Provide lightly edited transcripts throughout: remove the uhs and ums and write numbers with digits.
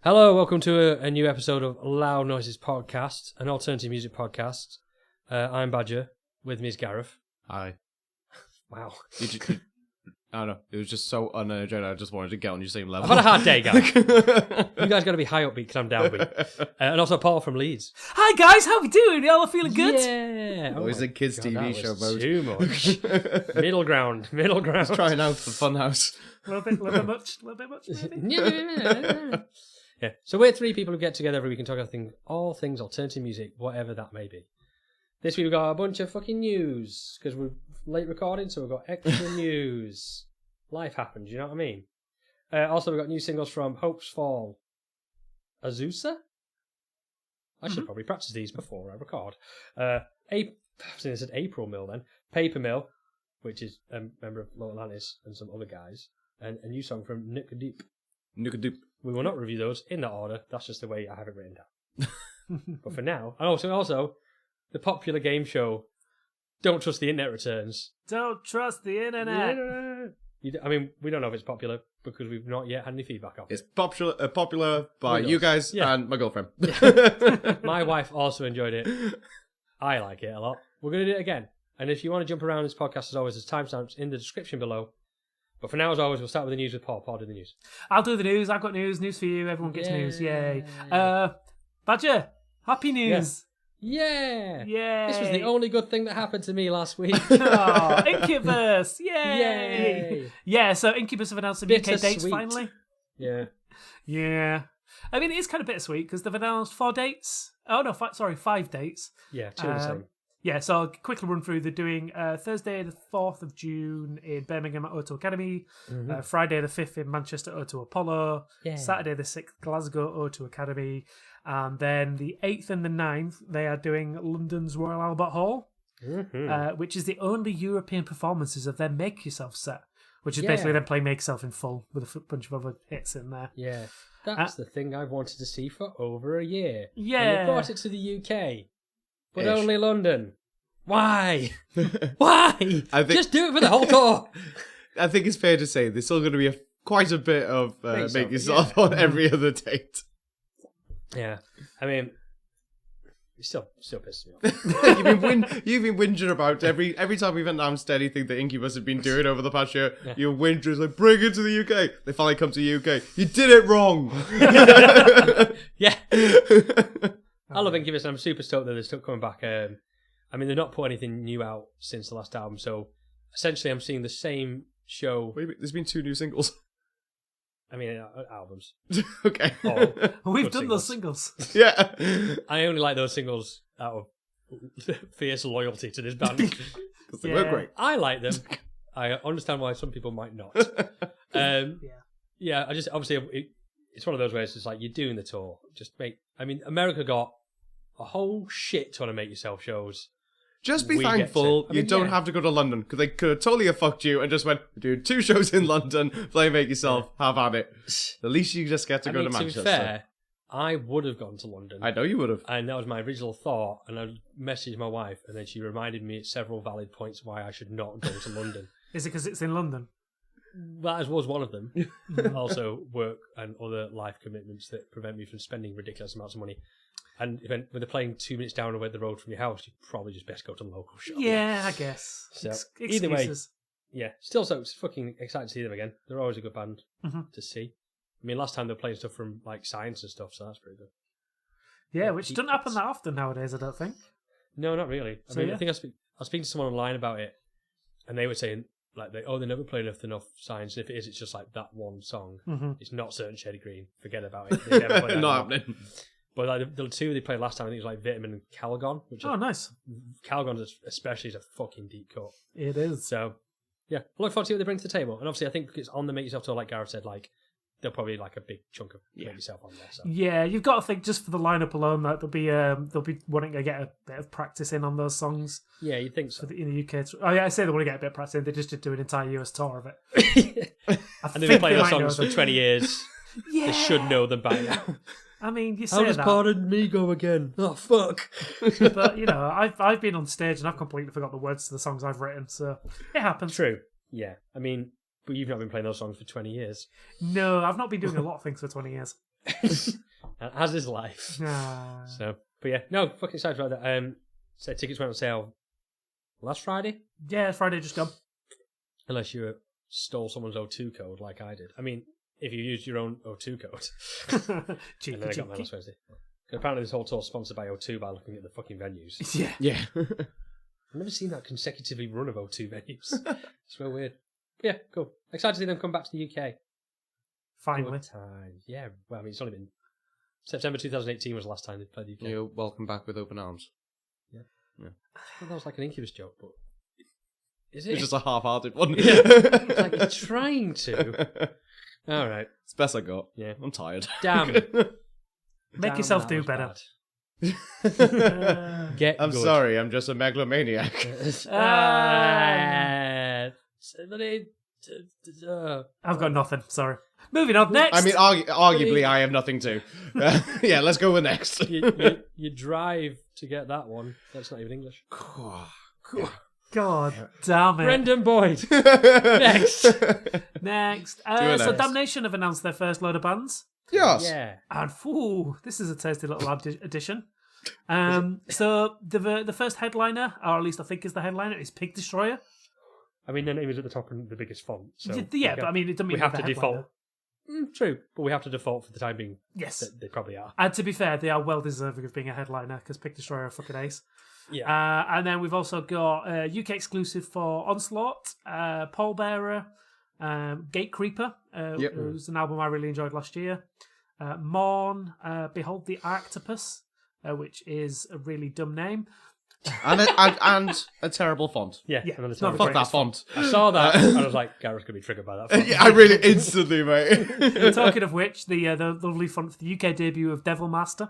Hello, welcome to a new episode of Loud Noises Podcast, an alternative music podcast. I'm Badger, with me is Gareth. Hi. Wow. I don't know, it was just so unenergetic, I just wanted to get on your same level. I've had a hard day, guys. You guys got to be high upbeat because I'm downbeat. And also Paul from Leeds. Hi guys, how we doing? Y'all are feeling good? Yeah. Always a kids' TV show mode. Too much. Middle ground. Just trying out the Funhouse. A little bit much, maybe. Yeah. So we're three people who get together every week and talk about all things alternative music, whatever that may be. This week we've got a bunch of fucking news because we're late recording, so we've got extra news. Life happens, you know what I mean? Also, we've got new singles from Hopesfall. Azusa? I should probably practice these before I record. I said April Mill then. Paper Mill, which is a member of Low Atlantis and some other guys. And a new song from Nukadoop. Nukadoop. We will not review those in that order. That's just the way I have it written down. But for now, and also the popular game show Don't Trust the Internet returns. Don't trust the internet. I mean, we don't know if it's popular because we've not yet had any feedback of it. It's popular by you guys and my girlfriend. My wife also enjoyed it. I like it a lot. We're going to do it again. And if you want to jump around this podcast, as always, there's timestamps in the description below. But for now, as always, we'll start with the news with Paul. Paul, do the news. I'll do the news. I've got news for you. Everyone gets news. Yay. Badger, happy news. Yeah. Yay. This was the only good thing that happened to me last week. Oh, Incubus. Yay. Yay. Yeah, so Incubus have announced some UK dates finally. Yeah. Yeah. I mean, it is kind of bittersweet because they've announced 4 dates. Oh, no, 5 dates. Yeah, 2 of the same. Yeah, so I'll quickly run through. They're doing Thursday the 4th of June in Birmingham at O2 Academy, Friday the 5th in Manchester O2 Apollo, Saturday the 6th Glasgow O2 Academy, and then the 8th and the 9th they are doing London's Royal Albert Hall, which is the only European performances of their Make Yourself set, which is basically them playing Make Yourself in full with a bunch of other hits in there. Yeah, that's the thing I've wanted to see for over a year. Yeah. And they brought it to the UK. But only London. Why? Why? Just do it for the whole tour. I think it's fair to say there's still going to be quite a bit of Make Yourself on every other date. Yeah. I mean, it still pisses me off. You've been whinging about every time we've announced anything that Incubus have been doing over the past year. Yeah. You're whinging like, bring it to the UK. They finally come to the UK. You did it wrong. Yeah. I love Incubus and I'm super stoked that they're still coming back. I mean, they've not put anything new out since the last album, so essentially I'm seeing the same show. Wait, there's been 2 new singles. I mean, albums. Okay. We've done those singles. Yeah. I only like those singles out of fierce loyalty to this band. Because they were great. I like them. I understand why some people might not. Yeah, I just, obviously, it's one of those where it's just like, you're doing the tour. America got a whole shit ton of Make Yourself shows. Just be thankful you don't have to go to London, because they could have totally have fucked you and just went, we're doing 2 shows in London, play Make Yourself, have at it. At least you just get to go to Manchester. To be fair, I would have gone to London. I know you would have. And that was my original thought, and I messaged my wife, and then she reminded me at several valid points why I should not go to London. Is it because it's in London? That was one of them. Also, work and other life commitments that prevent me from spending ridiculous amounts of money. And when they're playing 2 minutes down the road from your house, you probably just best go to the local shop. Yeah, I guess. So, excuses. Either way, yeah, still so fucking excited to see them again. They're always a good band to see. I mean, last time they were playing stuff from like Science and stuff, so that's pretty good. Yeah, which doesn't happen that often nowadays, I don't think. No, not really. I think I was speaking to someone online about it, and they were saying like they never played enough Science, and if it is, it's just like that one song. It's not Certain Shade of Green. Forget about it. They never play that not happening. But like the 2 they played last time, I think it was like Vitamin and Calgon. Nice. Calgon especially is a fucking deep cut. It is. So, yeah, I look forward to see what they bring to the table. And obviously, I think it's on the Make Yourself tour, like Gareth said, like they'll probably like a big chunk of Make Yourself on there. So. Yeah, you've got to think just for the lineup alone that they'll be wanting to get a bit of practice in on those songs. Yeah, you think so? In the UK. I say they want to get a bit of practice in. They just did do an entire US tour of it. And they've been playing those songs for 20 years. Yeah. They should know them by now. I mean, you say How does Pardon Me go again? Oh, fuck. But, I've been on stage and I've completely forgot the words to the songs I've written, so it happens. True. Yeah. I mean, but you've not been playing those songs for 20 years. No, I've not been doing a lot of things for 20 years. As is life. So, but yeah, no, fucking excited about that. So tickets went on sale last Friday. Yeah, Friday just gone. Unless you stole someone's O2 code like I did. I mean, if you used your own O2 code. Cheeky, and then I got mine last Wednesday. Apparently this whole tour's sponsored by O2 by looking at the fucking venues. Yeah. I've never seen that consecutively run of O2 venues. It's real weird. But yeah, cool. Excited to see them come back to the UK. Finally. Good times. Yeah, well, I mean, it's only been... September 2018 was the last time they played the UK. You're welcome back with open arms. Yeah. Well, that was like an Incubus joke, but... Is It's just a half-hearted one. It's like you're trying to. All right. It's the best I got. Yeah. I'm tired. Damn. Make yourself do better. Get I'm good. sorry, I'm just a megalomaniac. I've got nothing. Sorry. Moving on. Next. I mean, arguably, I have nothing to. Yeah, let's go with next. you drive to get that one. That's not even English. God damn it. Brendan Boyd. Next. Next. it So next. Damnation have announced their first load of bands. Yes. Yeah. And this is a tasty little addition. So the first headliner, or at least I think is the headliner, is Pig Destroyer. I mean, their name is at the top and the biggest font. So Yeah, but I mean, it doesn't mean we have they're to the headliner. default. True, but we have to default for the time being. Yes. That they probably are. And to be fair, they are well deserving of being a headliner because Pig Destroyer are fucking ace. Yeah. And then we've also got UK exclusive for Onslaught, Pallbearer, Gatecreeper, who's an album I really enjoyed last year. Morn, Behold the Arctopus, which is a really dumb name. And a terrible font. Yeah. Yeah, Another it's not time. the Fuck that font. I saw that and I was like, Gareth's going to be triggered by that font. Yeah, I really instantly, mate. Talking of which, the lovely font for the UK debut of Devil Master.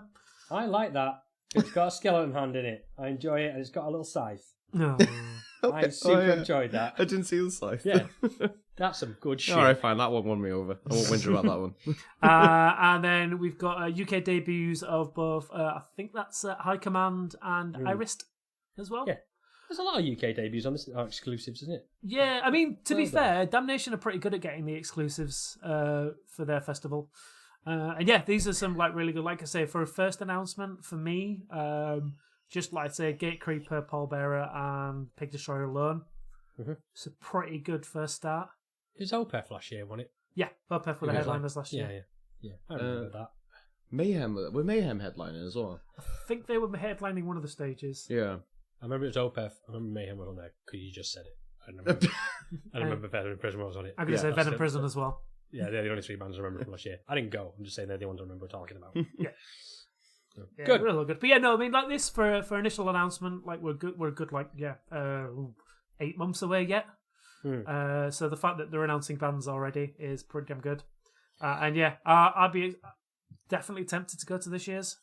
I like that. It's got a skeleton hand in it. I enjoy it, and it's got a little scythe. No. I super enjoyed that. I didn't see the scythe. Yeah, that's some good shit. All right, fine. That one won me over. I won't whinge about that one. And then we've got UK debuts of both, I think that's High Command and Irist as well. Yeah. There's a lot of UK debuts on this, are exclusives, isn't it? Yeah, I mean, to be fair, Damnation are pretty good at getting the exclusives for their festival. And yeah, these are some like really good, like I say, for a first announcement for me, just like I say, Gatecreeper, Pallbearer, and Pig Destroyer alone. Mm-hmm. It's a pretty good first start. It was Opeth last year, wasn't it? Yeah, Opeth were the headliners last year. Yeah. I remember that. Mayhem, were Mayhem headlining as well? I think they were headlining one of the stages. Yeah. I remember it was Opeth. I remember Mayhem was on there because you just said it. I remember Venom Prison was on it. I'm going to say Venom Prison as well. Yeah, they're the only three bands I remember from last year. I didn't go. I'm just saying they're the ones I remember talking about. Yeah, good. Really good. But yeah, no, I mean, like this for initial announcement, like we're good. Like 8 months away yet. So the fact that they're announcing bands already is pretty damn good. And yeah, I'd be definitely tempted to go to this year's.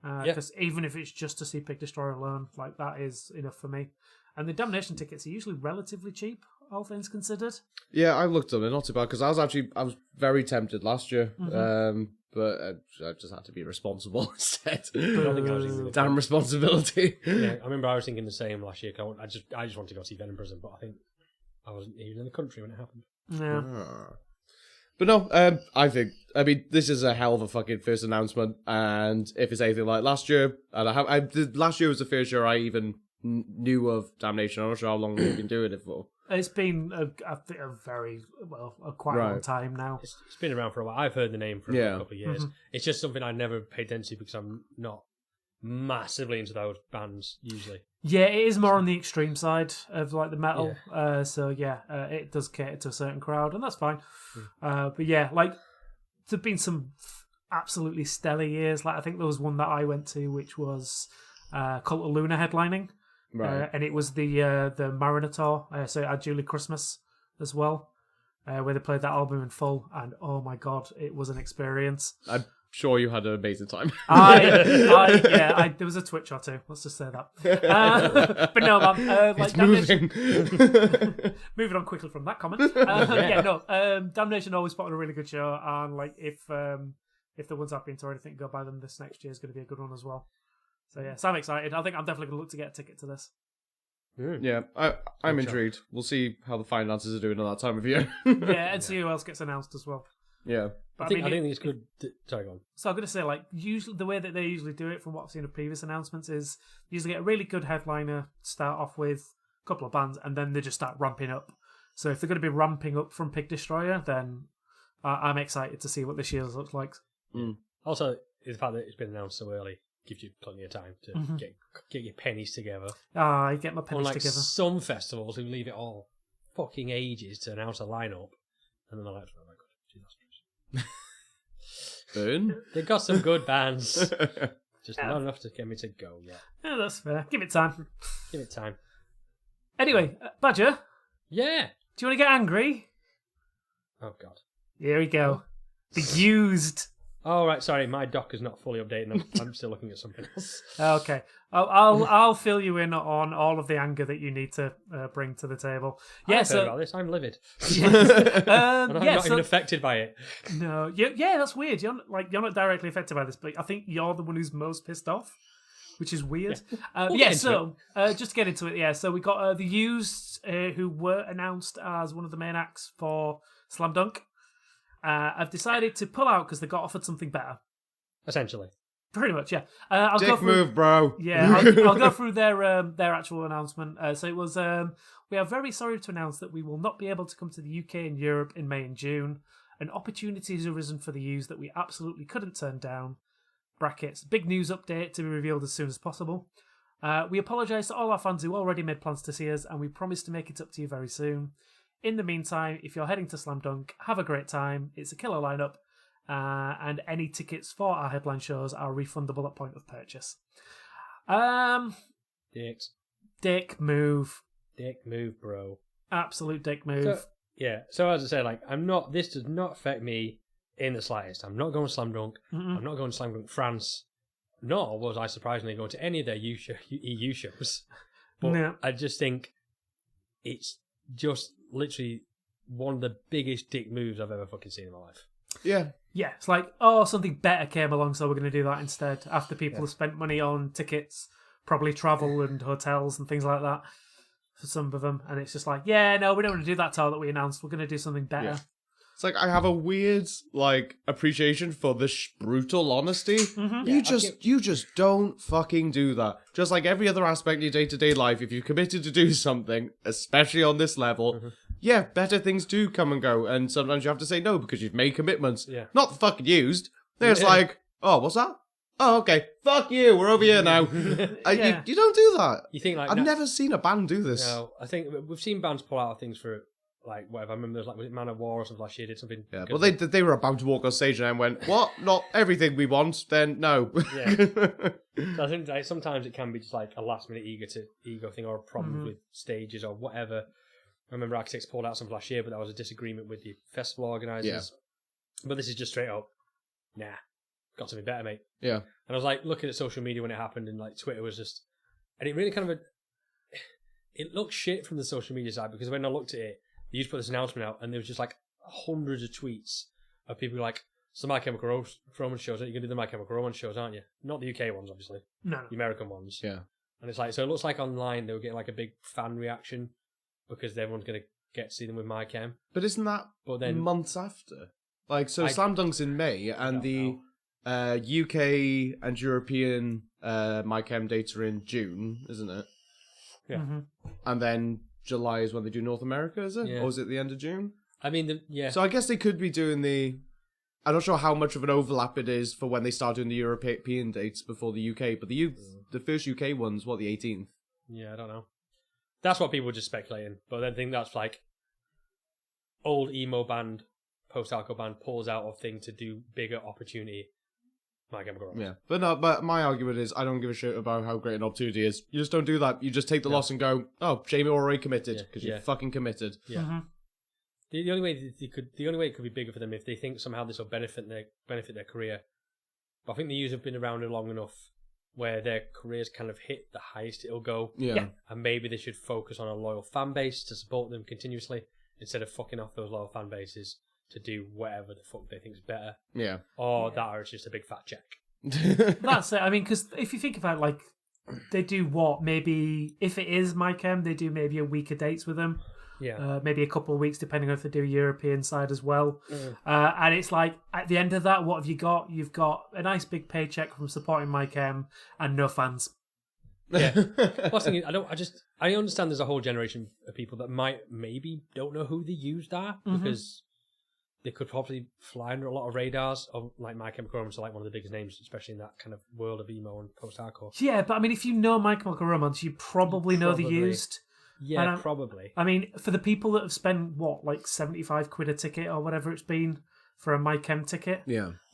Because even if it's just to see Pig Destroyer alone, like that is enough for me. And the Damnation tickets are usually relatively cheap, all things considered. Yeah, I looked at it, not too bad, because I was very tempted last year, but I just had to be responsible instead. I don't think I was even Damn responsibility. Yeah, I remember I was thinking the same last year. I just wanted to go see Venom Prison, but I think I wasn't even in the country when it happened. Yeah. But no, I mean, this is a hell of a fucking first announcement, and if it's anything like last year, and last year was the first year I even knew of Damnation. I'm not sure how long they've been doing it for. It's been quite a long time now. It's been around for a while. I've heard the name for a couple of years. It's just something I never paid attention to because I'm not massively into those bands usually. Yeah, it is more on the extreme side of like the metal. It does cater to a certain crowd, and that's fine. But yeah, like there've been some absolutely stellar years. Like I think there was one that I went to, which was Cult of Luna headlining, right? And it was the Marinator. So it had Julie Christmas as well, where they played that album in full, and oh my god, it was an experience. I'm sure you had an amazing time. There was a twitch or two. Let's just say that. But no, man, like it's moving. Moving on quickly from that comment. Damnation always put on a really good show, and like if the ones I've been to or anything go by them, this next year is going to be a good one as well. So yeah, so I'm excited. I think I'm definitely going to look to get a ticket to this. Yeah, I'm intrigued. We'll see how the finances are doing at that time of year. And see who else gets announced as well. Yeah. But I think it's good. Sorry, go on. So I'm going to say, like, usually the way that they usually do it, from what I've seen of previous announcements, is you usually get a really good headliner to start off with, a couple of bands, and then they just start ramping up. So if they're going to be ramping up from Pig Destroyer, then I'm excited to see what this year's looks like. Mm. Also, the fact that it's been announced so early gives you plenty of time to get your pennies together. I get my pennies Unlike together. some festivals who leave it all fucking ages to announce a lineup, and then they're like, oh my god, Jesus. Burn. They've got some good bands, just not enough to get me to go yet. Yeah, that's fair. Give it time. Give it time. Anyway, Badger, Yeah. do you want to get angry? Oh god. Here we go. The used. Oh right, sorry, my doc is not fully updated. I'm still looking at something else. Okay, I'll fill you in on all of the anger that you need to bring to the table. Yeah, I've heard about this. I'm livid. and I'm not even affected by it. No, yeah, that's weird. You're not directly affected by this, but I think you're the one who's most pissed off, which is weird. So just to get into it, so we got the used who were announced as one of the main acts for Slam Dunk. I've decided to pull out because they got offered something better. Essentially. Pretty much, yeah. Dick move, bro. Yeah, I'll go through their actual announcement. So it was, we are very sorry to announce that we will not be able to come to the UK and Europe in May and June. An opportunity has arisen for the Used that we absolutely couldn't turn down. Brackets, big news update to be revealed as soon as possible. We apologise to all our fans who already made plans to see us, and we promise to make it up to you very soon. In the meantime, if you're heading to Slam Dunk, have a great time. It's a killer lineup, and any tickets for our headline shows are refundable at point of purchase. Dicks. Dick move. Dick move, bro. Absolute dick move. So as I say, like, this does not affect me in the slightest. I'm not going to Slam Dunk. Mm-mm. I'm not going to Slam Dunk France. Nor was I surprisingly going to any of their EU shows. But No. I just think it's just literally one of the biggest dick moves I've ever fucking seen in my life. Yeah. Yeah, it's like, something better came along, so we're going to do that instead. After people have spent money on tickets, probably travel and hotels and things like that for some of them. And it's just like, we don't want to do that tour that we announced. We're going to do something better. Yeah. It's like, I have a weird, appreciation for the brutal honesty. Mm-hmm. You just don't fucking do that. Just like every other aspect of your day-to-day life, if you've committed to do something, especially on this level, better things do come and go. And sometimes you have to say no because you've made commitments. Yeah. Not the fucking used. They're just like, oh, what's that? Oh, okay. Fuck you. We're over here now. You don't do that. You think like I've never seen a band do this. No, I think we've seen bands pull out of things for like whatever. I remember there was was it Man of War or something last year did something. Yeah, good. but they were about to walk on stage and I went, what? Not everything we want? Then no. Yeah. So I think like, sometimes it can be just like a last minute ego thing or a problem with stages or whatever. I remember Architects pulled out something last year, but that was a disagreement with the festival organisers. Yeah. But this is just straight up, nah, got something better, mate. Yeah. And I was like looking at social media when it happened, and like Twitter was just, and it really kind of, it looked shit from the social media side because when I looked at it, they used to put this announcement out, and there was just like hundreds of tweets of people like, so My Chemical Romance shows, you're going to do the My Chemical Romance shows, aren't you? Not the UK ones, obviously. No. The American ones. Yeah. And it's like, so it looks like online they were getting like a big fan reaction because everyone's going to get to see them with My Chem. But isn't that months after? Like, so Slam Dunk's in May, and the UK and European My Chem dates are in June, isn't it? Yeah. Mm-hmm. And then July is when they do North America, is it? Yeah. Or is it the end of June? I mean, So I guess they could be doing I'm not sure how much of an overlap it is for when they start doing the European dates before the UK, but the first UK one's, the 18th? Yeah, I don't know. That's what people were just speculating. But I think that's like old emo band, post-hardcore band pulls out of thing to do bigger opportunity. My Chemical Romance. Yeah. But my argument is I don't give a shit about how great an opportunity is. You just don't do that. You just take the loss and go, oh, Jamie already committed because you're fucking committed. Yeah. Mm-hmm. The only way it could be bigger for them if they think somehow this will benefit their career. But I think the Used have been around long enough where their careers kind of hit the highest it'll go. Yeah. And maybe they should focus on a loyal fan base to support them continuously instead of fucking off those loyal fan bases to do whatever the fuck they think is better. Yeah. Or that or it's just a big fat check. That's it. I mean, because if you think about like, they do what? Maybe if it is My Chem, they do maybe a week of dates with them. Yeah. maybe a couple of weeks, depending on if they do a European side as well. And it's like, at the end of that, what have you got? You've got a nice big paycheck from supporting Mike M and no fans. Yeah. Plus, thing is, I understand there's a whole generation of people that maybe don't know who the Used are because they could probably fly under a lot of radars of like My Chemical Romance are like one of the biggest names, especially in that kind of world of emo and post-hardcore. Yeah, but I mean, if you know My Chemical Romance, you probably know the Used. Yeah, probably. I mean, for the people that have spent, what, like 75 quid a ticket or whatever it's been for a My Chem ticket,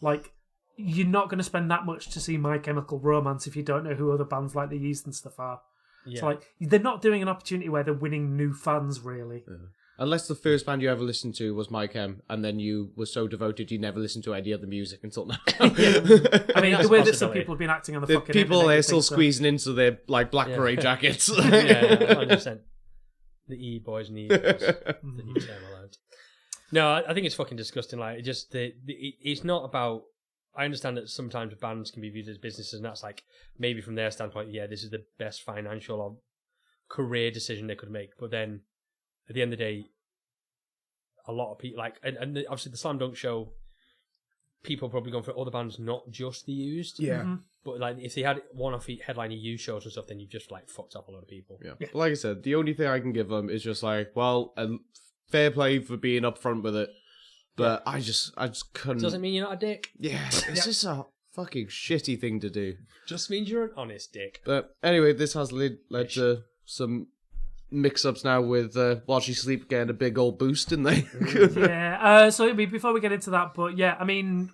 like, you're not going to spend that much to see My Chemical Romance if you don't know who other bands like the Used and stuff are. Yeah. So, like, they're not doing an opportunity where they're winning new fans, really. Yeah. Unless the first band you ever listened to was My Chem, and then you were so devoted you never listened to any other music until now. I mean, the way that some people have been acting on the fucking people internet, are still squeezing into their like black beret jackets. Yeah, 100%. The E-boys and the E-boys. The new term allowed. No, I think it's fucking disgusting. Like, it's not about... I understand that sometimes bands can be viewed as businesses, and that's like, maybe from their standpoint, yeah, this is the best financial or career decision they could make. But then, at the end of the day, a lot of people, like, and obviously the Slam Dunk show, people are probably going for other bands, not just the Used. Yeah. But like, if they had one-off headlining Used shows and stuff, then you've just like fucked up a lot of people. Yeah. But like I said, the only thing I can give them is just like, well, fair play for being upfront with it. But I just couldn't. Doesn't mean you're not a dick. Yeah, it's just a fucking shitty thing to do. Just means you're an honest dick. But anyway, this has led to some mix-ups now with While She Sleep getting a big old boost, didn't they? Yeah. So before we get into that, but yeah, I mean,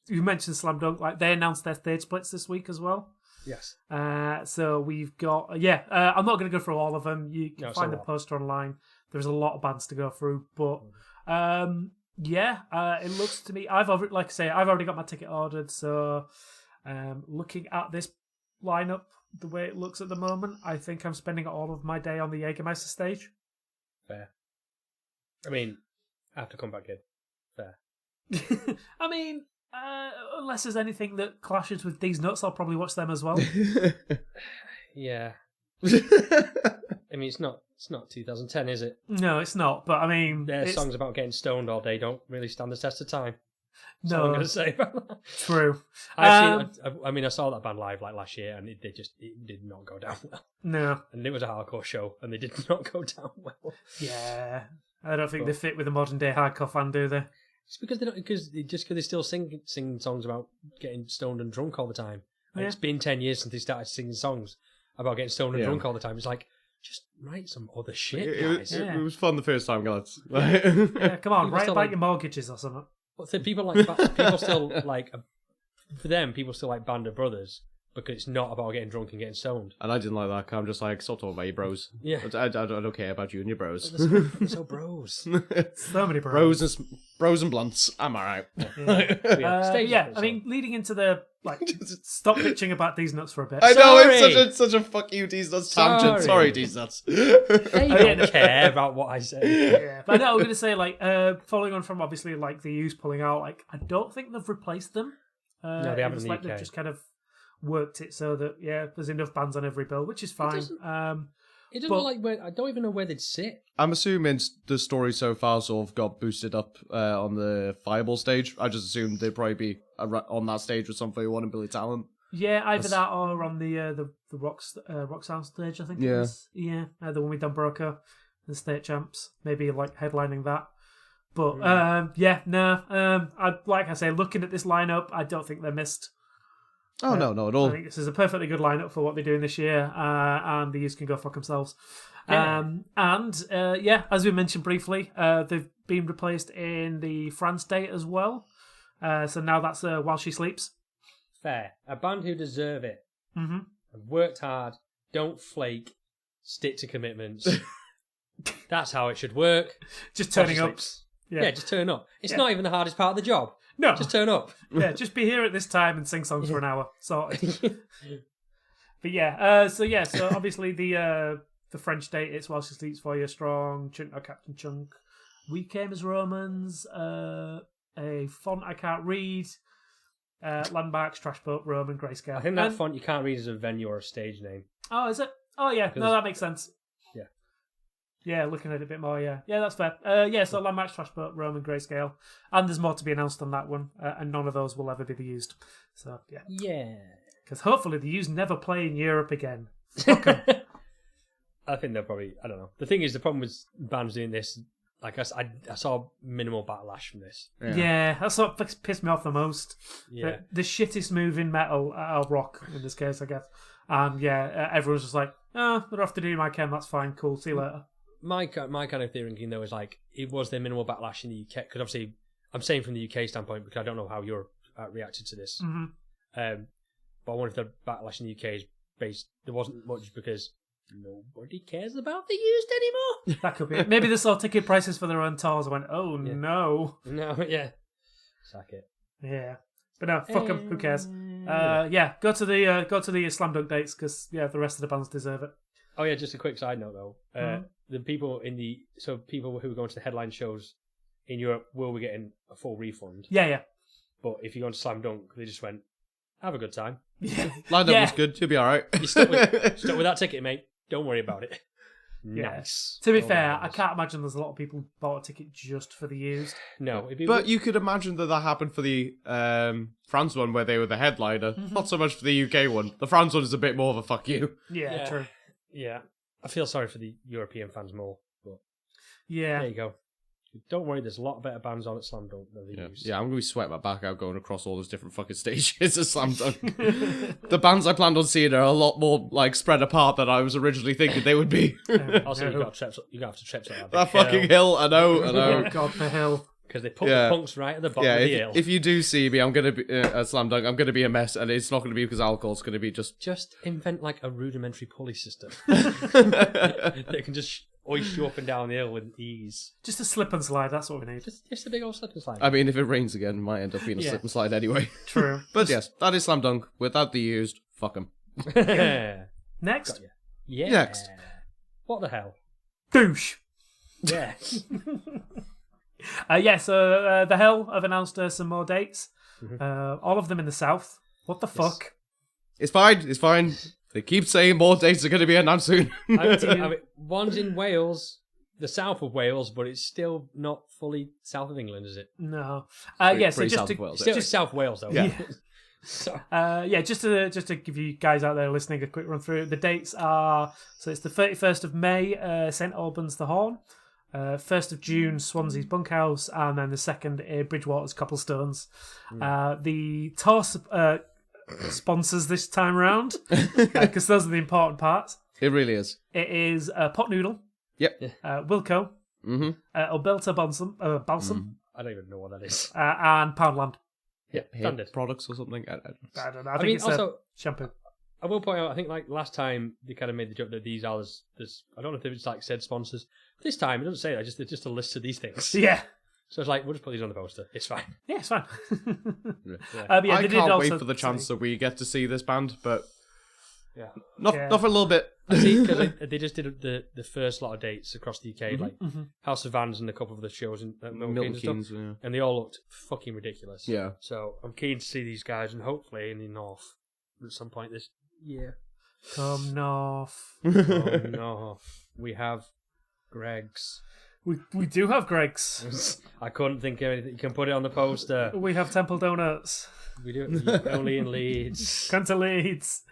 you mentioned Slam Dunk, like they announced their stage splits this week as well. Yes. So we've got I'm not going to go through all of them. You can find the poster online. There's a lot of bands to go through, but it looks to me. I've already got my ticket ordered. So looking at this lineup, the way it looks at the moment, I think I'm spending all of my day on the Jägermeister stage. Fair. I mean, after Comeback Kid. Fair. I mean, unless there's anything that clashes with these nuts, I'll probably watch them as well. Yeah. I mean, it's not 2010, is it? No, it's not. But I mean, their songs about getting stoned all day don't really stand the test of time. That's no, all I'm going to say about that. True. I saw that band live like last year, and it did not go down well. No, and it was a hardcore show, and they did not go down well. Yeah, I don't think they fit with a modern day hardcore fan, do they? It's because they still sing songs about getting stoned and drunk all the time. Like, it's been 10 years since they started singing songs about getting stoned and drunk all the time. It's like, just write some other shit, guys. It was fun the first time, guys. Come on, write about your mortgages or something. But people still like, for them, people still like Band of Brothers because it's not about getting drunk and getting stoned. And I didn't like that. I'm just like, stop talking about your bros. Yeah, I don't care about you and your bros. So bros. So many bros. Bros and blunts. I'm alright. I mean, leading into the stop bitching about these nuts for a bit. I know it's such a fuck you, these nuts tangent. Sorry, these nuts. They don't care about what I say. Yeah, but no, I'm going to say following on from obviously the Used pulling out. I don't think they've replaced them. No, they haven't. They've just kind of worked it so that there's enough bands on every bill, which is fine. It doesn't look like where, I don't even know where they'd sit. I'm assuming the story so far sort of got boosted up on the Fireball stage. I just assumed they'd probably be on that stage with some 31 and Billy Talent. Yeah, either that or on the Rock Sound stage, I think. Yeah. It is. Yeah, the one with Don Broca, the State Champs, maybe headlining that. But like I say, looking at this lineup, I don't think they're missed. Oh, no, not at all. I think this is a perfectly good lineup for what they're doing this year, and the Used can go fuck themselves. Yeah. As we mentioned briefly, they've been replaced in the France date as well. So now that's While She Sleeps. Fair. A band who deserve it. Mm-hmm. Have worked hard, don't flake, stick to commitments. That's how it should work. Just turning up. Yeah, just turn up. It's not even the hardest part of the job. No. Just turn up. Yeah, just be here at this time and sing songs for an hour. Sorted. But so obviously the French date, it's While She Sleeps for You, Strong, Captain Chunk, We Came as Romans, a font I can't read, Landmarks, Trash Boat, Roman, Grayscale. I think that font you can't read as a venue or a stage name. Oh, is it? Oh, yeah. No, that makes sense. Yeah, looking at it a bit more, yeah. Yeah, that's fair. So Landmarks, Trashboat, Roman, Grayscale. And there's more to be announced on that one, and none of those will ever be the used. So, yeah. Yeah. Because hopefully the used never play in Europe again. Fuck 'em. I think they'll probably... I don't know. The thing is, the problem with bands doing this... Like, I saw minimal backlash from this. Yeah, that's what pissed me off the most. Yeah. The shittest move in metal, rock in this case, I guess. And everyone's just like, they're off to do my chem, that's fine, cool, see you later. My kind of thinking, though, is like, it was their minimal backlash in the UK, because obviously, I'm saying from the UK standpoint, because I don't know how Europe reacted to this. Mm-hmm. But I wonder if the backlash in the UK is based, there wasn't much because nobody cares about the used anymore. That could be it. Maybe they saw ticket prices for their own tours and went, no. No, yeah. Sack it. Yeah. But no, fuck them, who cares? Go to the Slam Dunk dates, because, the rest of the bands deserve it. Oh yeah, just a quick side note though. The people people who are going to the headline shows in Europe will be getting a full refund. Yeah. But if you go to Slam Dunk, they just went, have a good time. Yeah. Lined up was good. You'll be all right. You're stuck with that ticket, mate. Don't worry about it. Nice. To be fair, I can't imagine there's a lot of people who bought a ticket just for the used. No, but you could imagine that happened for the France one where they were the headliner. Not so much for the UK one. The France one is a bit more of a fuck you. Yeah, true. Yeah, I feel sorry for the European fans more, but yeah, there you go. Don't worry, there's a lot of better bands on at Slam Dunk than they use. Yeah, I'm going to be sweating my back out going across all those different fucking stages of Slam Dunk. The bands I planned on seeing are a lot more like spread apart than I was originally thinking they would be. Also, you got to have to trip that fucking hill. I know. Oh God, the hill. Because they put the punks right at the bottom of the hill. If you do see me, I'm going to be at Slam Dunk. I'm going to be a mess, and it's not going to be because alcohol. It's going to be just invent like a rudimentary pulley system that can just hoist you up and down the hill with ease. Just a slip and slide. That's what we need. Just a big old slip and slide. I mean, if it rains again, it might end up being a slip and slide anyway. True. But yes, that is Slam Dunk. Without the used, fuck them. Next. Yeah. Next. What the hell? Douche. Yeah. So the Hell have announced some more dates. All of them in the south. What the fuck? It's fine. They keep saying more dates are going to be announced soon. I mean, one's in Wales, the south of Wales, but it's still not fully south of England, is it? No. So just South to Wales, still South Wales though. Yeah. So. Just to give you guys out there listening a quick run through. The dates are, so it's the 31st of May, St Albans the Horn, 1st of June, Swansea's Bunkhouse, and then the 2nd, Bridgewater's Cobblestones. The tour sponsors this time around, because those are the important parts. It really is. It is Pot Noodle. Yep. Wilco. Alberta Balsam. I don't even know what that is. And Poundland. Yeah, standard products or something. I don't know. I think it's also shampoo. I will point out, I think like last time they kind of made the joke that these are there's I don't know if it's like said sponsors. This time it doesn't say that. It's just a list of these things. Yeah. So it's like we'll just put these on the poster. It's fine. Yeah, it's fine. I can't wait for the chance that we get to see this band, but not for a little bit. I see, because they just did the first lot of dates across the UK, like House of Vans and a couple of the shows in Milton Keynes, and they all looked fucking ridiculous. Yeah. So I'm keen to see these guys, and hopefully in the north at some point this year. Come north. Come north. We have Greg's. We do have Greg's. I couldn't think of anything. You can put it on the poster. We have Temple Donuts. We do only in Leeds. Come to Leeds.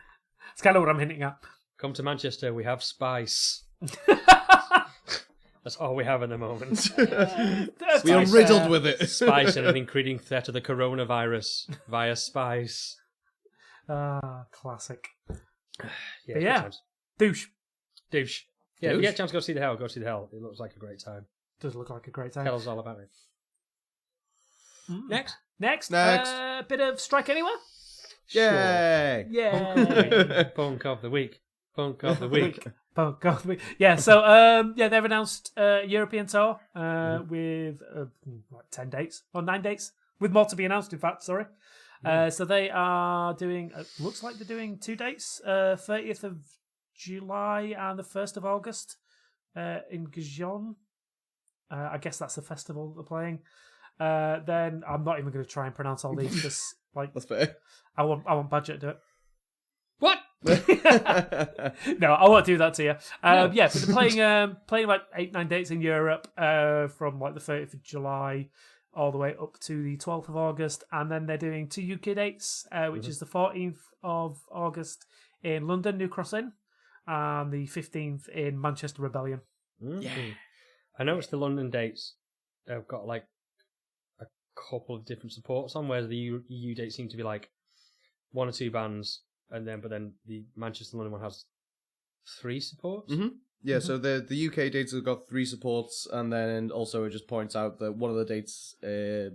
It's kind of what I'm hinting at. Come to Manchester. We have Spice. That's all we have in the moment. We are riddled with it. Spice and an increasing threat of the coronavirus via Spice. Classic. Yeah. Douche. Yeah, if you get a chance to go see the Hell, go see the Hell. It looks like a great time. Does look like a great time. Tell us all about it. Next. Bit of Strike Anywhere? Yay! Yay! Punk of the week. Punk of the week. Punk of the week. Yeah, so they've announced European tour with 10 dates, or 9 dates, with more to be announced, in fact, sorry. So they are doing, looks like they're doing 2 dates, 30th of July and the 1st of August in Gijon. I guess that's the festival they're playing. Then I'm not even going to try and pronounce all these because, like, that's fair. I want budget to do it. What? No, I won't do that to you. But they're playing like 8-9 dates in Europe from like the 30th of July all the way up to the 12th of August, and then they're doing 2 UK dates, which is the 14th of August in London, New Cross Inn, and the 15th in Manchester Rebellion. Yeah. I noticed the London dates have got like a couple of different supports on, whereas the EU dates seem to be like 1 or 2 bands, but then the Manchester London one has 3 supports. Mm-hmm. Yeah, so the UK dates have got 3 supports, and then also it just points out that one of the dates, I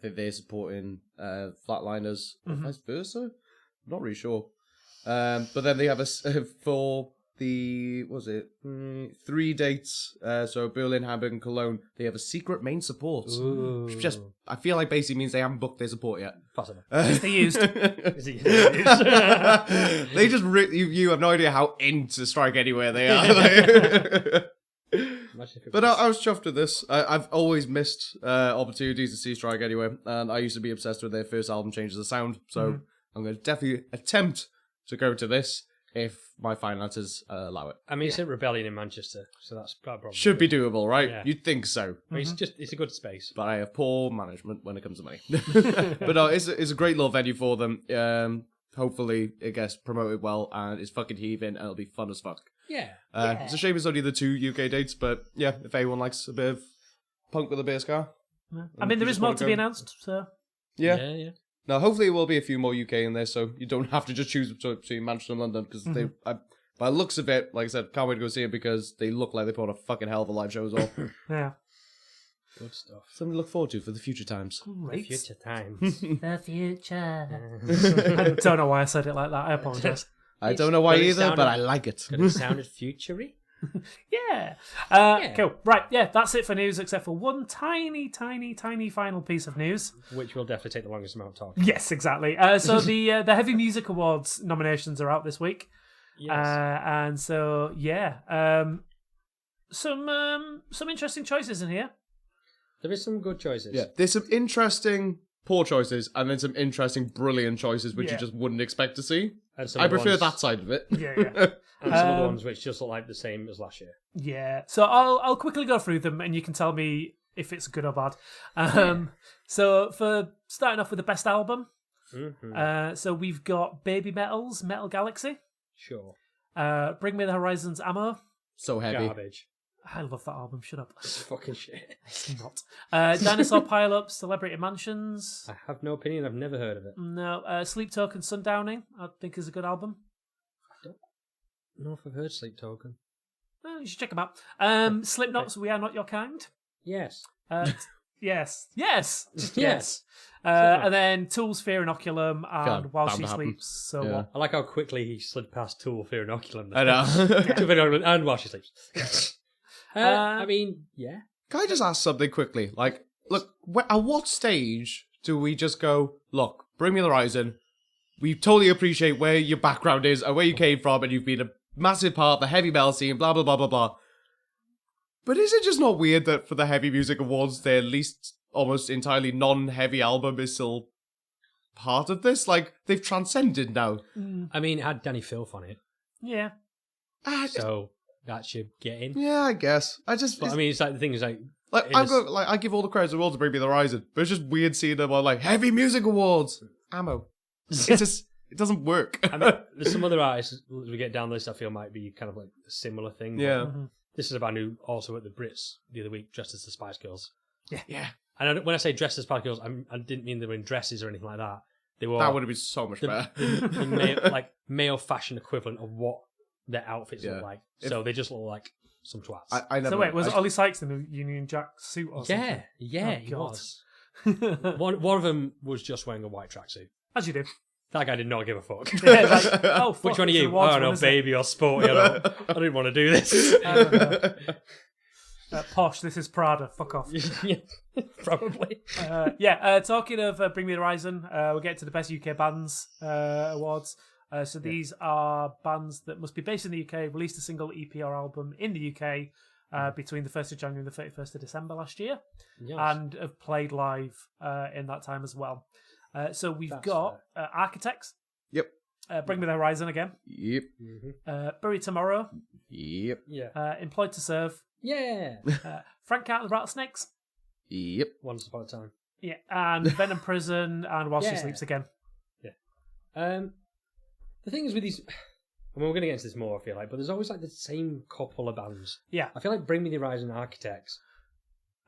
think they're supporting Flatliners, or vice versa. I'm not really sure. But then they have for the, 3 dates, so Berlin, Hamburg, and Cologne, they have a secret main support. Ooh. Which just, I feel like basically means they haven't booked their support yet. Possible. Is they used? They just, you have no idea how into Strike Anywhere they are. But I was chuffed with this. I've always missed opportunities to see Strike Anywhere, and I used to be obsessed with their first album, Changes of Sound, so I'm going to definitely attempt to go to this if my finances allow it. I mean, it's at Rebellion in Manchester, so that's probably Should be doable, right? Yeah. You'd think so. I mean, it's a good space. But I have poor management when it comes to money. But no, it's a great little venue for them. Hopefully it gets promoted well, and it's fucking heaving, and it'll be fun as fuck. Yeah. It's a shame it's only the 2 UK dates, but yeah, if anyone likes a bit of punk with a bass car. I mean, there is more to be announced, so... Yeah. Now, hopefully it will be a few more UK in there, so you don't have to just choose between Manchester and London, because they, by the looks of it, like I said, can't wait to go see it, because they look like they put on a fucking hell of a live show as well. Yeah. Good stuff. Something to look forward to for the future times. Great. The future times. The future. I don't know why I said it like that. I apologise. I don't know why But it either, sounded- but I like it. But it sounded futury. Yeah. Yeah. Cool. Right. Yeah, that's it for news, except for one tiny final piece of news. Which will definitely take the longest amount of talking. Yes, exactly. So the Heavy Music Awards nominations are out this week. Yes. And so some interesting choices in here. There is some good choices. Yeah, there's some interesting poor choices, and then some interesting brilliant choices which you just wouldn't expect to see. And some I other prefer ones- that side of it. Yeah. And some other ones which just look like the same as last year. Yeah. So I'll quickly go through them, and you can tell me if it's good or bad. So for starting off with the best album, so we've got Baby Metal's Metal Galaxy. Sure. Bring Me the Horizon's Ammo. So heavy. Garbage. I love that album. Shut up. It's fucking shit. It's not. Dinosaur Pile-Up, Celebrity Mansions. I have no opinion. I've never heard of it. No. Sleep Token, Sundowning. I think is a good album. I don't know if I've heard Sleep Token. You should check them out. Slipknot's We Are Not Your Kind. Yes. Yes. Just Yes. yes. And then Tool's Fear Inoculum and God, While bound She to happen. Sleeps. So Yeah. what? I like how quickly he slid past Tool, Fear Inoculum. I know. Fear Inoculum and While She Sleeps. I mean, yeah. Can I just ask something quickly? Like, look, at what stage do we just go, look, Bring Me the Horizon, we totally appreciate where your background is and where you came from, and you've been a massive part of the heavy metal scene, blah, blah, blah, blah, blah. But is it just not weird that for the Heavy Music Awards, their least almost entirely non-heavy album is still part of this? Like, they've transcended now. I mean, it had Danny Filth on it. Yeah. So that should get in. Yeah, I guess. But I mean, it's like the thing is like I give all the credit in the world to Bring Me the Horizon, but it's just weird seeing them on like Heavy Music Awards. Ammo. It's just it doesn't work. I mean, there's some other artists as we get down the list I feel might be kind of like a similar thing. but Yeah. This is a band who also at the Brits the other week dressed as the Spice Girls. Yeah. And when I say dressed as Spice Girls, I didn't mean they were in dresses or anything like that. They were That would have been so much better. the male fashion equivalent of what their outfits Yeah. look like. So they just look like some twats. I never. So wait, was Ollie Sykes in a Union Jack suit or something? Yeah, Oh, he God. was. One of them was just wearing a white tracksuit. As you do. That guy did not give a fuck. Yeah, like, oh, fuck, Which one are it's an you? awards I don't know, one, isn't it? baby or sporty. I didn't want to do this. I don't know. Posh, this is Prada. Fuck off. Yeah, probably. Talking of Bring Me the Horizon, we'll get to the Best UK Bands awards. So these are bands that must be based in the UK, released a single EP or album in the UK between the 1st of January and the 31st of December last year, Yes. and have played live in that time as well. So we've got Architects, Yep. Bring Me the Horizon again. Yep. Bury Tomorrow. Yep. Yeah. Employed to Serve. Yeah. Frank Out of the Rattlesnakes. Yep. Once upon a time. Yeah. And Venom Prison and While She Sleeps Again. Yeah. The thing is with these, I mean, we're going to get into this more, I feel like, but there's always like the same couple of bands. Yeah. I feel like Bring Me the Horizon Architects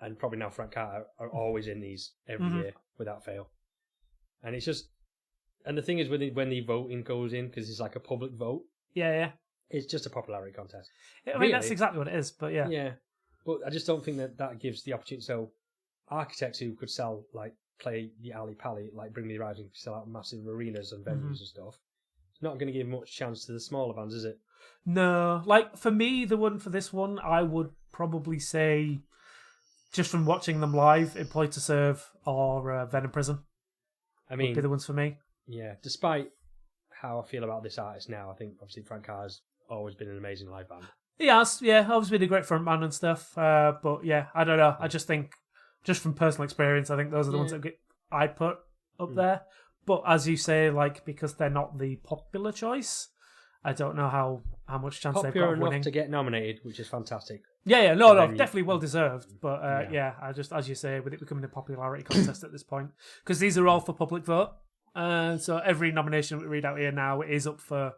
and probably now Frank Carter are always in these every year without fail. And it's just, and the thing is when the voting goes in, because it's like a public vote, Yeah. it's just a popularity contest. I mean, that's exactly what it is, but yeah. Yeah. But I just don't think that gives the opportunity. So architects who could sell, like, play the alley pally, like Bring Me the Horizon, could sell out massive arenas and venues and stuff. It's not going to give much chance to the smaller bands, is it? No. Like, for me, the one for this one, I would probably say, just from watching them live, Employed to Serve or Venom Prison. I mean, would be the ones for me. Yeah, despite how I feel about this artist now, I think obviously Frank Carr's always been an amazing live band. He has, yeah, obviously been a great frontman and stuff. But yeah, I don't know. I just think, just from personal experience, I think those are the ones that I'd put up there. But as you say, like, because they're not the popular choice, I don't know how much chance they've got Popular of enough winning. to get nominated, which is fantastic. Yeah, no, then definitely well deserved. But I just, as you say, with it becoming a popularity contest at this point, because these are all for public vote, so every nomination we read out here now is up for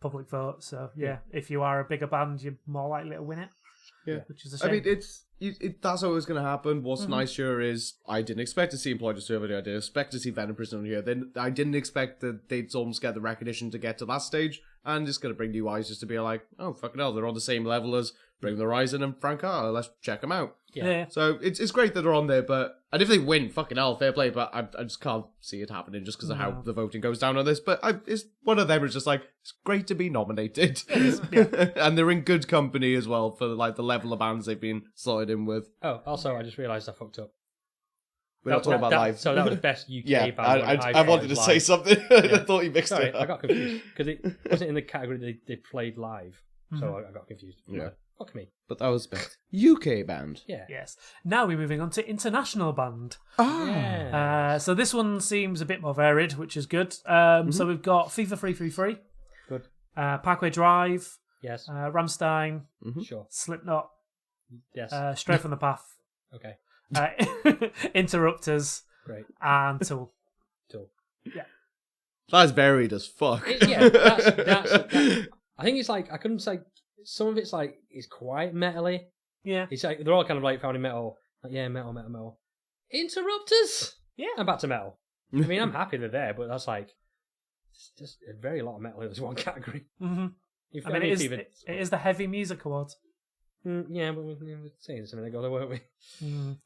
public vote. So yeah, if you are a bigger band, you're more likely to win it. Yeah, which is a shame. I mean, that's always going to happen. What's nice here is I didn't expect to see Employed to Serve. I didn't expect to see Venom Prison on here. Then I didn't expect that they'd almost get the recognition to get to that stage, and it's going to bring new eyes just to be like, oh fucking hell, they're on the same level as Bring the Horizon and Frank Carter. Let's check them out. Yeah. So it's great that they're on there, and if they win, fucking hell, fair play. But I just can't see it happening just because of how the voting goes down on this. But it's one of them is just like, it's great to be nominated, and they're in good company as well for like the level of bands they've been slotted in with. Oh, also, I just realised I fucked up. We're not talking about live. So that was best UK band. I wanted to say something. I thought you mixed it up. I got confused because it wasn't in the category they played live, so I got confused. Yeah. Fuck me. But that was best UK band. Yeah. Yes. Now we're moving on to international band. Yeah. So this one seems a bit more varied, which is good. So we've got FIFA 333. Good. Parkway Drive. Yes. Rammstein. Sure. Slipknot. Yes. Stray from the Path. Okay. Interrupters. Great. And Tool. Yeah. That's varied as fuck. That's I think it's like, I couldn't say, some of it's like, it's quite metally. Yeah. It's like, they're all kind of like found in metal. Like, yeah, metal. Interrupters? Yeah. I'm back to metal. I mean, I'm happy they're there, but that's like, it's just a very lot of metal in this one category. I mean, it is the Heavy Music Awards. Yeah, but we were saying something ago, weren't we?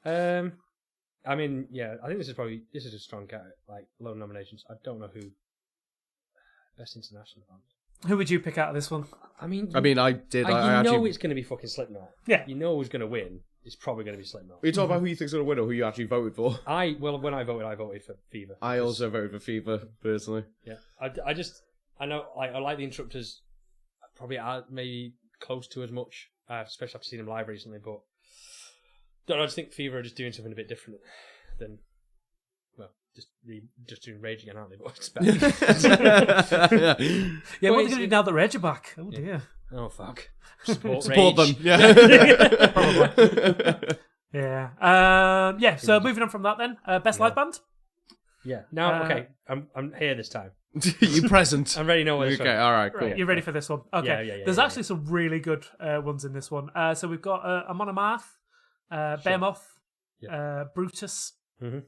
I mean, yeah, I think this is a strong category, like, low nominations. I don't know who. Best international band. Who would you pick out of this one? I did. I know actually... it's going to be fucking Slipknot. Yeah. You know who's going to win. It's probably going to be Slipknot. Are you talking about who you think's going to win or who you actually voted for? When I voted for Fever. I also voted for Fever, personally. Yeah. I know, like, I like the Interrupters, probably maybe close to as much, especially after seeing them live recently, but I just think Fever are just doing something a bit different than, well, just doing Rage Again, aren't they? But it's better. Yeah, what are they going to do now that Rage are back? Oh dear. Oh fuck. Support them. Yeah. Probably. Yeah. So moving on from that then. Best live band? Yeah. Now, okay. I'm here this time. You present. I'm ready to know where this Okay, alright, cool. Right, you're ready for this one? Okay. Yeah, There's actually some really good ones in this one. So we've got Amon Amarth, Behemoth, Brutus, Fever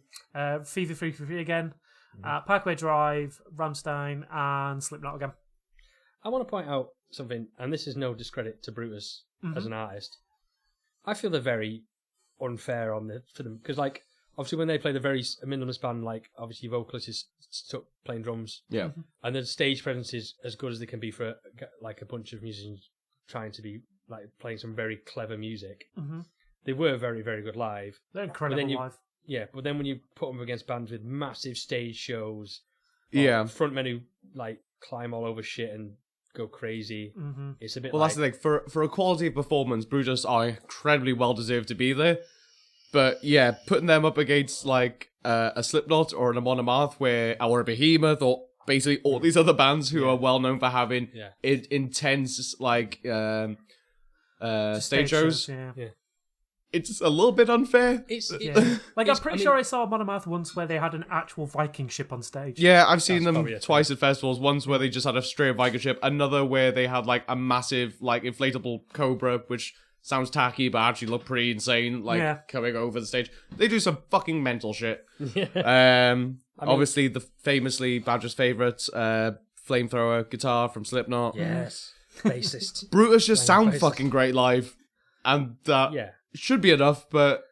333 again, Parkway Drive, Rammstein, and Slipknot again. I want to point out something, and this is no discredit to Brutus as an artist. I feel they're very unfair for them because, like, obviously when they play the very minimalist band, like, obviously vocalist is stuck playing drums, and the stage presence is as good as they can be for like a bunch of musicians trying to be like playing some very clever music. They were very, very good live. They're incredible live. Yeah, but then when you put them against bands with massive stage shows, frontmen who like climb all over shit and go crazy, it's a bit. Well, that's the thing. For a quality of performance, Brutus are incredibly well deserved to be there. But yeah, putting them up against like a Slipknot or an Amon Amarth or a Behemoth or basically all these other bands who are well known for having Yeah. intense like stage shows. Yeah. It's a little bit unfair. Yeah. Like, I'm It's- pretty I mean- sure I saw Monomouth once where they had an actual Viking ship on stage. Yeah, I've seen That's them probably it, twice at festivals. Once where they just had a straight Viking ship. Another where they had like a massive like inflatable cobra, which sounds tacky but actually looked pretty insane. Like Yeah. coming over the stage. They do some fucking mental shit. Yeah. Obviously the famously Badger's favorite flamethrower guitar from Slipknot. Yes. Bassist. Brutus just sound bassist. fucking great live, and that Yeah. should be enough, but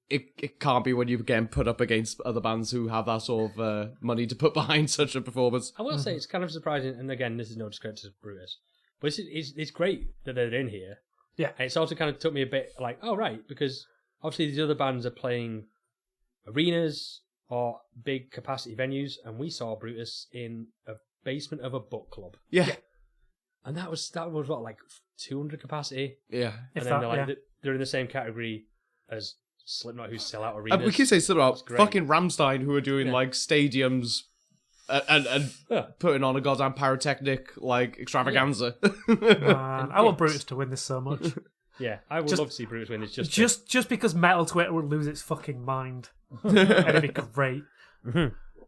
it can't be when you're getting put up against other bands who have that sort of money to put behind such a performance. I will say it's kind of surprising, and again, this is no discredit to Brutus, but it's great that they're in here. Yeah. And it's also kind of took me a bit like, oh, right, because obviously these other bands are playing arenas or big capacity venues, and we saw Brutus in a basement of a book club. Yeah. And that was what, like 200 capacity? Yeah. If And then that, they're like, yeah. they're in the same category as Slipknot, who sell out arenas. We keep saying Slipknot, That's great. fucking Rammstein, who are doing Yeah. like stadiums and Yeah. putting on a goddamn pyrotechnic like extravaganza. Man, I want Brutus to win this so much. Yeah, I would Just- love to see Brutus win. It's just because Metal Twitter would lose its fucking mind. And it'd be great.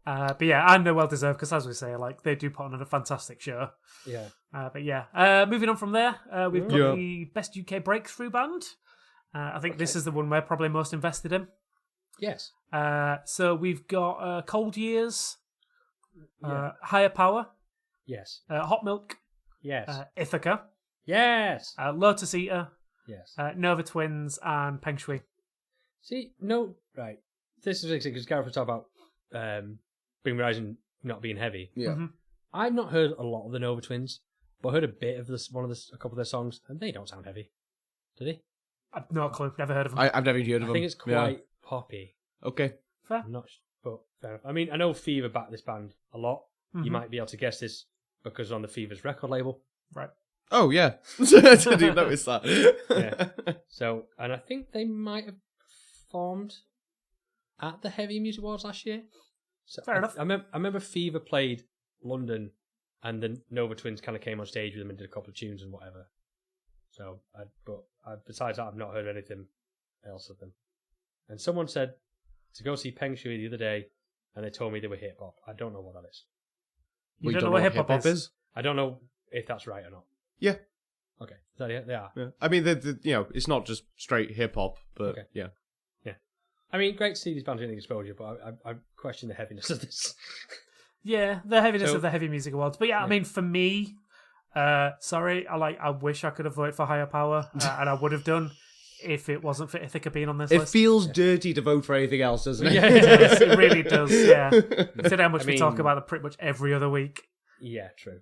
But yeah, and they're well deserved because, as we say, like they do put on a fantastic show. yeah. But yeah, moving on from there, we've got Yeah. the best UK breakthrough band. I think this is the one we're probably most invested in. Yes. So we've got Cold Years, Yeah. Higher Power, Yes. Hot Milk, Yes. Ithaca, Yes. Lotus Eater, Yes. Nova Twins, and Peng Shui. See, no, right. This is interesting because Gareth was talking about Bring Me Horizon not being heavy. Yeah. Mhm. I've not heard a lot of the Nova Twins, but I heard a bit of this, a couple of their songs, and they don't sound heavy, do they? I've no clue, never heard of them. I've never heard of I them. think it's quite poppy. Yeah. Okay. Fair. I'm not, but fair enough. I mean, I know Fever backed this band a lot. Mhm. You might be able to guess this because on the Fever's record label. Right. Oh yeah. I didn't even notice that. Yeah. So, and I think they might have performed at the Heavy Music Awards last year. So Fair enough. I remember Fever played London, and the Nova Twins kind of came on stage with them and did a couple of tunes and whatever. So, besides that, I've not heard anything else of them. And someone said to go see Peng Shui the other day, and they told me they were hip hop. I don't know what that is. You don't know what hip hop is? I don't know if that's right or not. Yeah. Okay, so yeah, they are. Yeah. I mean, it's not just straight hip hop, but Okay. yeah. I mean, great to see these bands getting exposure, but I question the heaviness of this. Yeah, the heaviness So- of the Heavy Music Awards. But yeah, I mean, for me, sorry, I wish I could have voted for Higher Power, and I would have done if it wasn't for Ithaca being on this It list. feels dirty to vote for anything else, doesn't it? Yeah, It does, it really does, yeah. Consider how much I we talk mean- about it pretty much every other week. Yeah, true.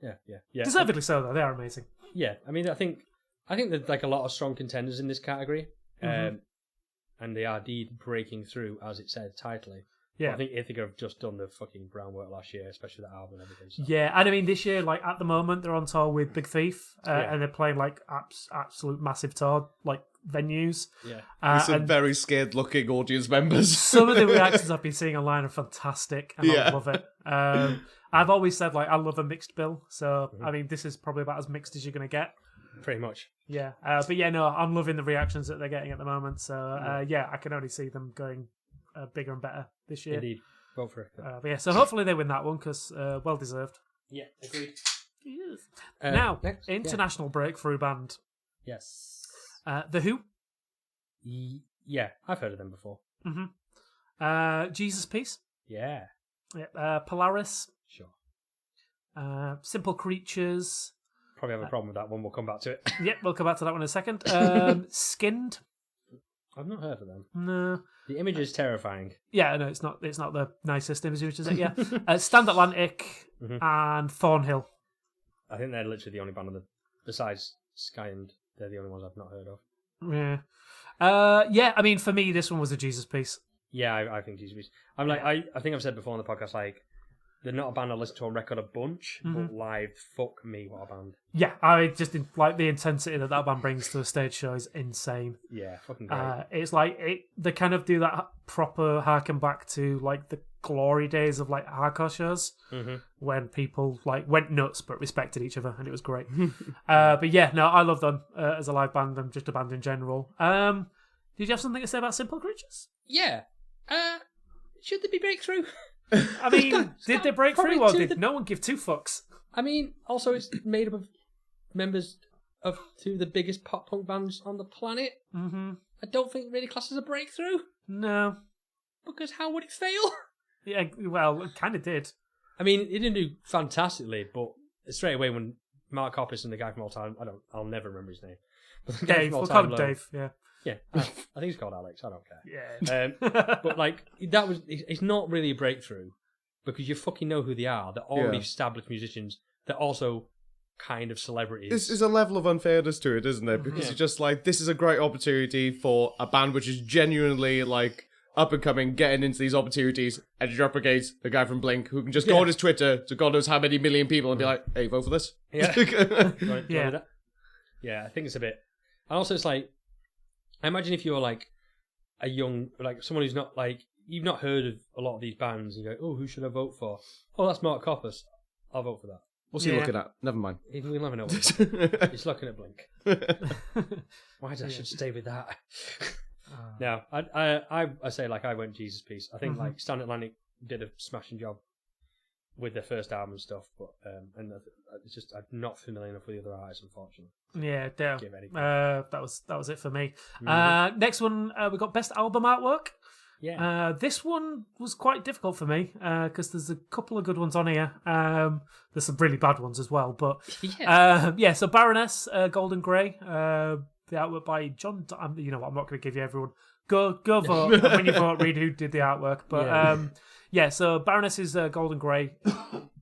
Yeah. Deservedly so, though. They are amazing. Yeah, I mean, I think there's like a lot of strong contenders in this category, Mhm. and they are indeed breaking through, as it said, tightly. Yeah. I think Ithaca have just done the fucking groundwork last year, especially the album and everything. So. Yeah, and I mean, this year, like, at the moment, they're on tour with Big Thief, Yeah. and they're playing, like, absolute massive tour, like, venues. Yeah. With some And very scared looking audience members. some of the reactions I've been seeing online are fantastic, and Yeah. I love it. I've always said, like, I love a mixed bill, so, Mm-hmm. I mean, this is probably about as mixed as you're going to get. Pretty much. Yeah, but yeah, no, I'm loving the reactions that they're getting at the moment, so, yeah, I can only see them going bigger and better this year. Indeed. Vote for it. But yeah, so hopefully they win that one, because well deserved. Yeah, agreed. Now, next, yeah. international breakthrough band. Yes. The Who. Yeah, I've heard of them before. Jesus Piece. Yeah, Polaris. sure. Simple Creatures. Probably have a problem with that one. We'll come back to it. Yep, we'll come back to that one in a second. Skinned. I've not heard of them. No. The image is terrifying. Yeah, no, it's not the nicest image, is it? Yeah. Stand Atlantic and Thornhill. I think they're literally the only band on the besides Sky, and they're the only ones I've not heard of. Yeah. Yeah, I mean, for me, this one was a Jesus Piece. Yeah, I think he's. I'm like, I think I've said before on the podcast, like, they're not a band I listen to on record a bunch, but live, fuck me, what a band. Yeah, I just like the intensity that band brings to a stage show is insane. Yeah, fucking great. It's like they kind of do that proper harken back to like the glory days of like hardcore shows when people like went nuts but respected each other, and it was great. But yeah, no, I love them as a live band and just a band in general. Did you have something to say about Simple Creatures? Yeah. Should there be breakthrough? I mean, did they break Probably through, or to did the- no one give two fucks? I mean, also it's made up of members of two of the biggest pop punk bands on the planet. Mm-hmm. I don't think it really classes a breakthrough, No. because how would it fail? Yeah, well, it kind of did. I mean, it didn't do fantastically, but straight away when Mark Hoppus and the guy from All Time, I'll never remember his name. But the guy Dave, from All we'll Time call him Low- Dave. Yeah. Yeah, I think he's called Alex. I don't care. Yeah. But like that was, it's not really a breakthrough because you fucking know who they are. They're already established musicians. They're also kind of celebrities. This is a level of unfairness to it, isn't it? Because it's just like, this is a great opportunity for a band which is genuinely like up and coming, getting into these opportunities, and you drop against the guy from Blink who can just go on his Twitter to God knows how many million people and be like, hey, vote for this. Yeah. Yeah. Yeah, I think it's a bit. And also, it's like, I imagine if you're like a young, like someone who's not like, you've not heard of a lot of these bands, and you go, oh, who should I vote for? Oh, that's Mark Hoppus. I'll vote for that. What's he looking at? Never mind. We'll never know what he's looking at Blink. Why did I should stay with that? No, I say like I went Jesus Piece. I think like Stand Atlantic did a smashing job with their first album and stuff, but and it's just I'm not familiar enough with the other artists, unfortunately. Yeah, damn. Give any- That was it for me. Next one, we got best album artwork. Yeah. This one was quite difficult for me because there's a couple of good ones on here. There's some really bad ones as well, but so Baroness, Golden Grey, the artwork by John. You know what? I'm not going to give you everyone. Go vote. And when you vote, read who did the artwork. But so Baroness is Golden Grey.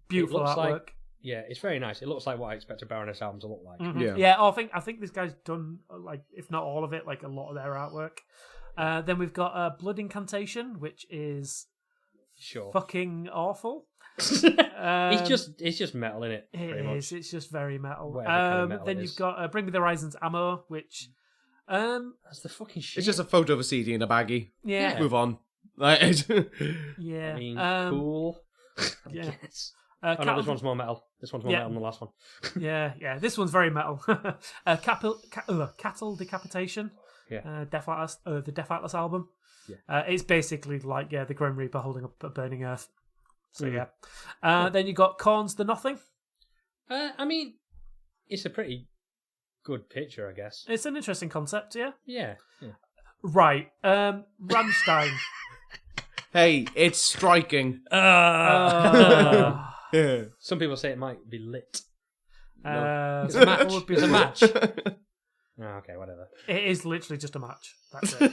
Beautiful It looks artwork. like, yeah, it's very nice. It looks like what I expect a Baroness album to look like. Yeah. I think this guy's done like, if not all of it, like a lot of their artwork. Then we've got Blood Incantation, which is Sure. fucking awful. It's just metal in it. Pretty much. It's just very metal. Whatever kind of metal Then it you've is. got Bring Me the Horizons Ammo, which That's the fucking shit. It's just a photo of a CD in a baggie. yeah, Move on. Like, yeah. I mean, cool. I yeah. guess. Oh no, this one's more metal. This one's more metal than the last one. yeah. This one's very metal. Cattle Decapitation. Yeah. The Death Atlas album. Yeah. It's basically like the Grim Reaper holding up a burning earth. So yeah. Then you got Korn's The Nothing. I mean, it's a pretty good picture, I guess. It's an interesting concept, yeah. Yeah. Right. Rammstein. hey, it's striking. Some people say it might be lit. It's a match. It's a match. Oh, okay, whatever. It is literally just a match. That's it.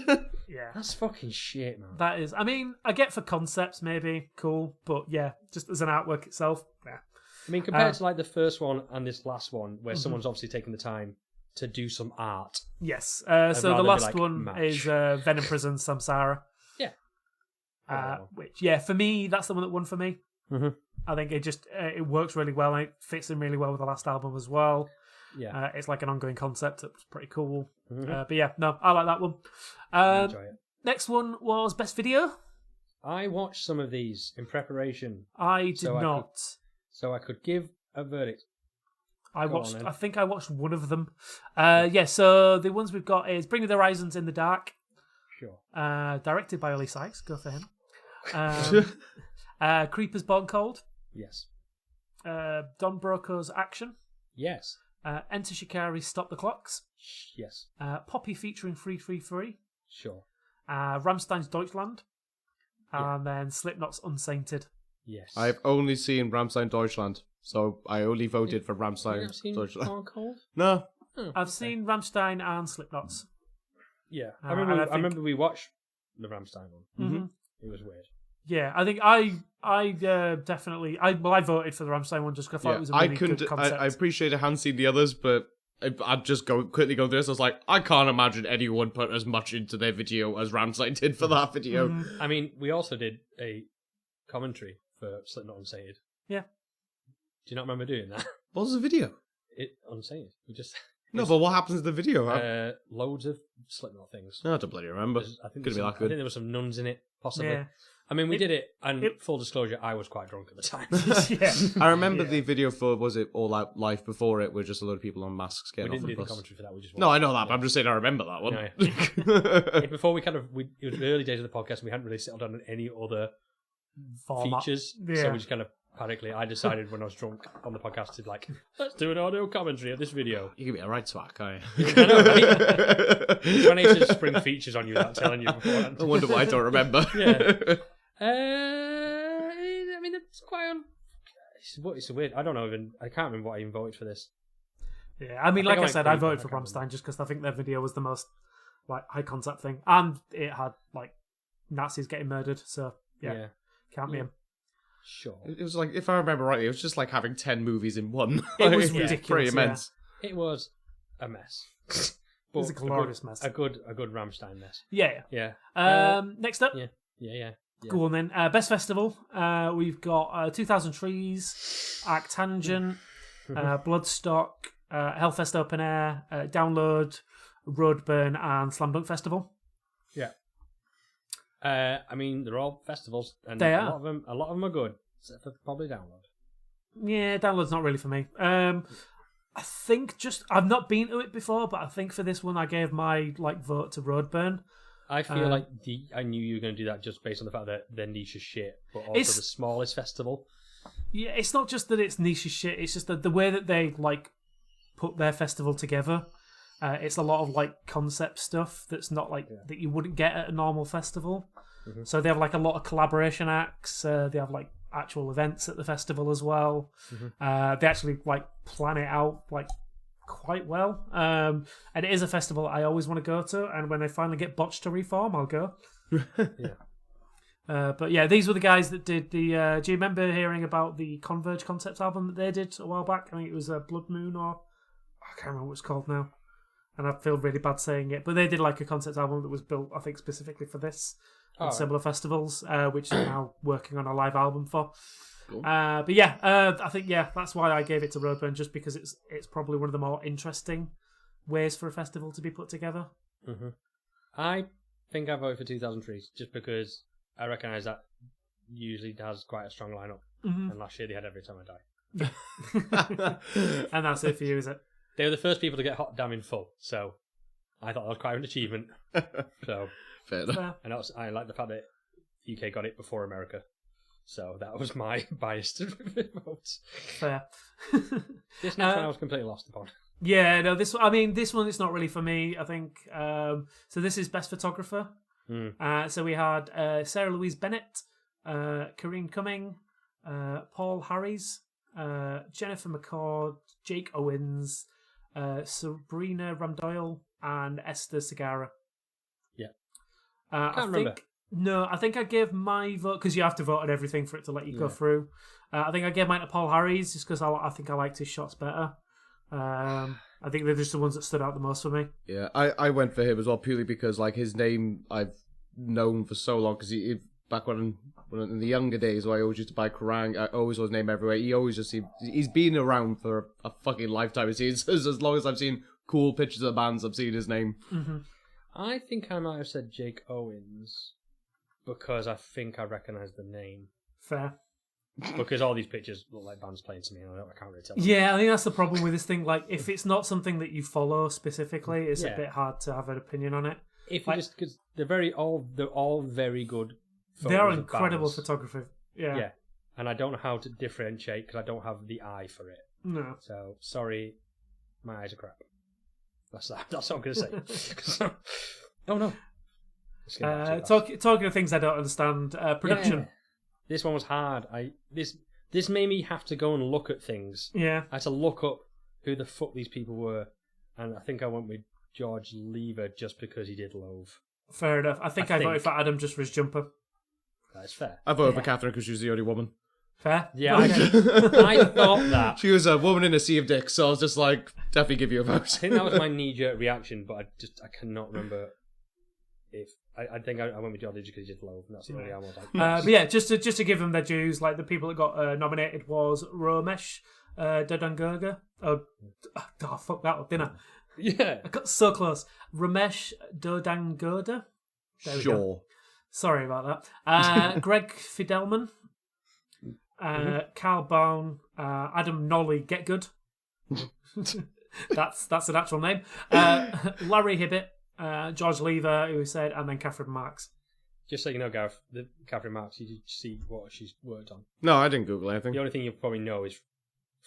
Yeah. That's fucking shit, man. That is. I mean, I get for concepts, maybe cool, but yeah, just as an artwork itself, yeah. I mean, compared to like the first one and this last one, where someone's obviously taken the time to do some art. Yes. I'd So the rather be last like, one match. is Venom Prison Samsara. Yeah. Which, yeah, for me, that's the one that won for me. Mhm. I think it just it works really well, and it fits in really well with the last album as well. Yeah. It's like an ongoing concept. It was pretty cool. Mhm. But yeah, no, I like that one. I enjoy it. Next one was best video. I watched some of these in preparation, I did So I not. so I could give a verdict. I Go on, watched. then. I think I watched one of them. So the ones we've got is Bring Me the Horizons in the Dark, Sure. directed by Oli Sykes. Go for him. Creepers Born Cold. Yes. Don Broco's Action. Yes. Enter Shikari's Stop the Clocks. Yes. Poppy featuring 333. Sure. Rammstein's Deutschland. Yeah. And then Slipknot's Unsainted. Yes. I've only seen Rammstein Deutschland, so I only voted for You've Rammstein not seen Deutschland. Born Cold? No. Oh, I've okay. seen Rammstein and Slipknot's. Yeah. and I I remember. think- I remember we watched the Rammstein one. Mm-hmm. It was weird. Yeah, I think I definitely I voted for the Rammstein one just because I thought it was a really good concept. I appreciate I hadn't seen the others, but I'd just quickly go through this. I was like, I can't imagine anyone put as much into their video as Rammstein did for that video. Mhm. I mean, we also did a commentary for Slipknot Unsated. Yeah. Do you not remember doing that? What was the video? It Unsated. We just No, but what happens in the video? loads of Slipknot things. No, I don't bloody remember. I think Could be that I think good. there were some nuns in it, possibly. Yeah. I mean, we did it, and full disclosure, I was quite drunk at the time. Yeah. I remember the video for, was it All Out Life before it, were just a load of people on masks We getting didn't off do the the bus. commentary for that. We just No, I know that, but I'm just saying I remember that one. Yeah. Before we it was the early days of the podcast, and we hadn't really settled on any other Format. features. Yeah. So we just kind of panically, I decided when I was drunk on the podcast to let's do an audio commentary of this video. You give me a right swag, can't I know, right? Trying to spring features on you without telling you beforehand. I wonder why I don't remember. Yeah. I mean, it's quite. It's weird. I don't know even. I can't remember what I even voted for this. Yeah, I mean, I like I went said, I pretty voted bad, for I can't Rammstein just because I think their video was the most high concept thing, and it had Nazis getting murdered. So yeah. Can't be him. Sure. It was like, if I remember rightly, it was just like having 10 movies in one. It was Pretty ridiculous. immense. It was a mess. It was a glorious mess. A good Rammstein mess. Yeah. Yeah. Next up. Yeah. Go on then. Best festival. We've got 2000 Trees, Arctangent, Bloodstock, Hellfest Open Air, Download, Roadburn, and Slam Dunk Festival. Yeah. I mean, they're all festivals, and They a are. lot of them are good, except for probably Download. Yeah, Download's not really for me. I think I've not been to it before, but I think for this one I gave my vote to Roadburn. I feel like I knew you were going to do that just based on the fact that their niche is shit, but also the smallest festival. Yeah, it's not just that it's niche as shit. It's just that the way that they put their festival together. It's a lot of concept stuff that's not that you wouldn't get at a normal festival. Mm-hmm. So they have a lot of collaboration acts. They have actual events at the festival as well. Mm-hmm. They actually plan it out quite well. And it is a festival I always want to go to. And when they finally get botched to reform, I'll go. Yeah. But yeah, these were the guys that did the. Do you remember hearing about the Converge concept album that they did a while back? I think it was Blood Moon, or I can't remember what it's called now. And I feel really bad saying it, but they did a concept album that was built, I think, specifically for this and similar festivals, which they're now working on a live album for. Cool. But yeah, I think that's why I gave it to Roadburn, just because it's probably one of the more interesting ways for a festival to be put together. Mm-hmm. I think I voted for 2000 Trees just because I recognise that usually has quite a strong lineup, and last year they had Every Time I Die. And that's it for you, is it? They were the first people to get Hot Damn in full, so I thought that was quite an achievement. So fair enough. And I like the fact that UK got it before America, so that was my biased vote. Fair. This next one I was completely lost upon. Yeah, no, this one it's not really for me, I think. So this is Best Photographer. So we had Sarah Louise Bennett, Corinne Cumming, Paul Harries, Jennifer McCord, Jake Owens, Sabrina Ramdoyle, and Esther Segara. Yeah. I remember. I think I gave my vote, because you have to vote on everything for it to let you go through. I think I gave mine to Paul Harries, just because I think I liked his shots better. I think they're just the ones that stood out the most for me. Yeah, I went for him as well, purely because his name I've known for so long, because he back when in the younger days where I always used to buy Kerrang, I always saw his name everywhere. He always just he's been around for a fucking lifetime. As long as I've seen cool pictures of bands, I've seen his name. Mm-hmm. I think I might have said Jake Owens because I think I recognise the name. Fair. Because all these pictures look like bands playing to me, and I can't really tell. Yeah, I think that's the problem with this thing. If it's not something that you follow specifically, it's a bit hard to have an opinion on it. If you just because they're all very good. They are incredible photography. Yeah, and I don't know how to differentiate because I don't have the eye for it. No. So sorry, my eyes are crap. That's what I'm going to say. Oh no. Talking of things I don't understand, production. Yeah. This one was hard. This made me have to go and look at things. Yeah. I had to look up who the fuck these people were, and I think I went with George Lever just because he did Loathe. Fair enough. I think I voted for Adam just for his jumper. That's fair. I voted for Catherine because she was the only woman. Fair. Yeah, okay. I thought that. She was a woman in a sea of dicks, so I was just definitely give you a vote. I think that was my knee-jerk reaction, but I cannot remember if... I think I went with George because he did Loathe, and that's the only I was like... But yeah, just to give them their dues, the people that got nominated was Romesh Dodangurga. Oh, fuck that up, didn't I? Yeah. I got so close. Ramesh Dodangurda. Sure. Sorry about that. Greg Fidelman, Carl Bone, Adam Nolly, Get Good. That's an actual name. Larry Hibbett, George Lever, who said, and then Catherine Marks. Just so you know, Gareth, Catherine Marks, you did see what she's worked on. No, I didn't Google anything. The only thing you probably know is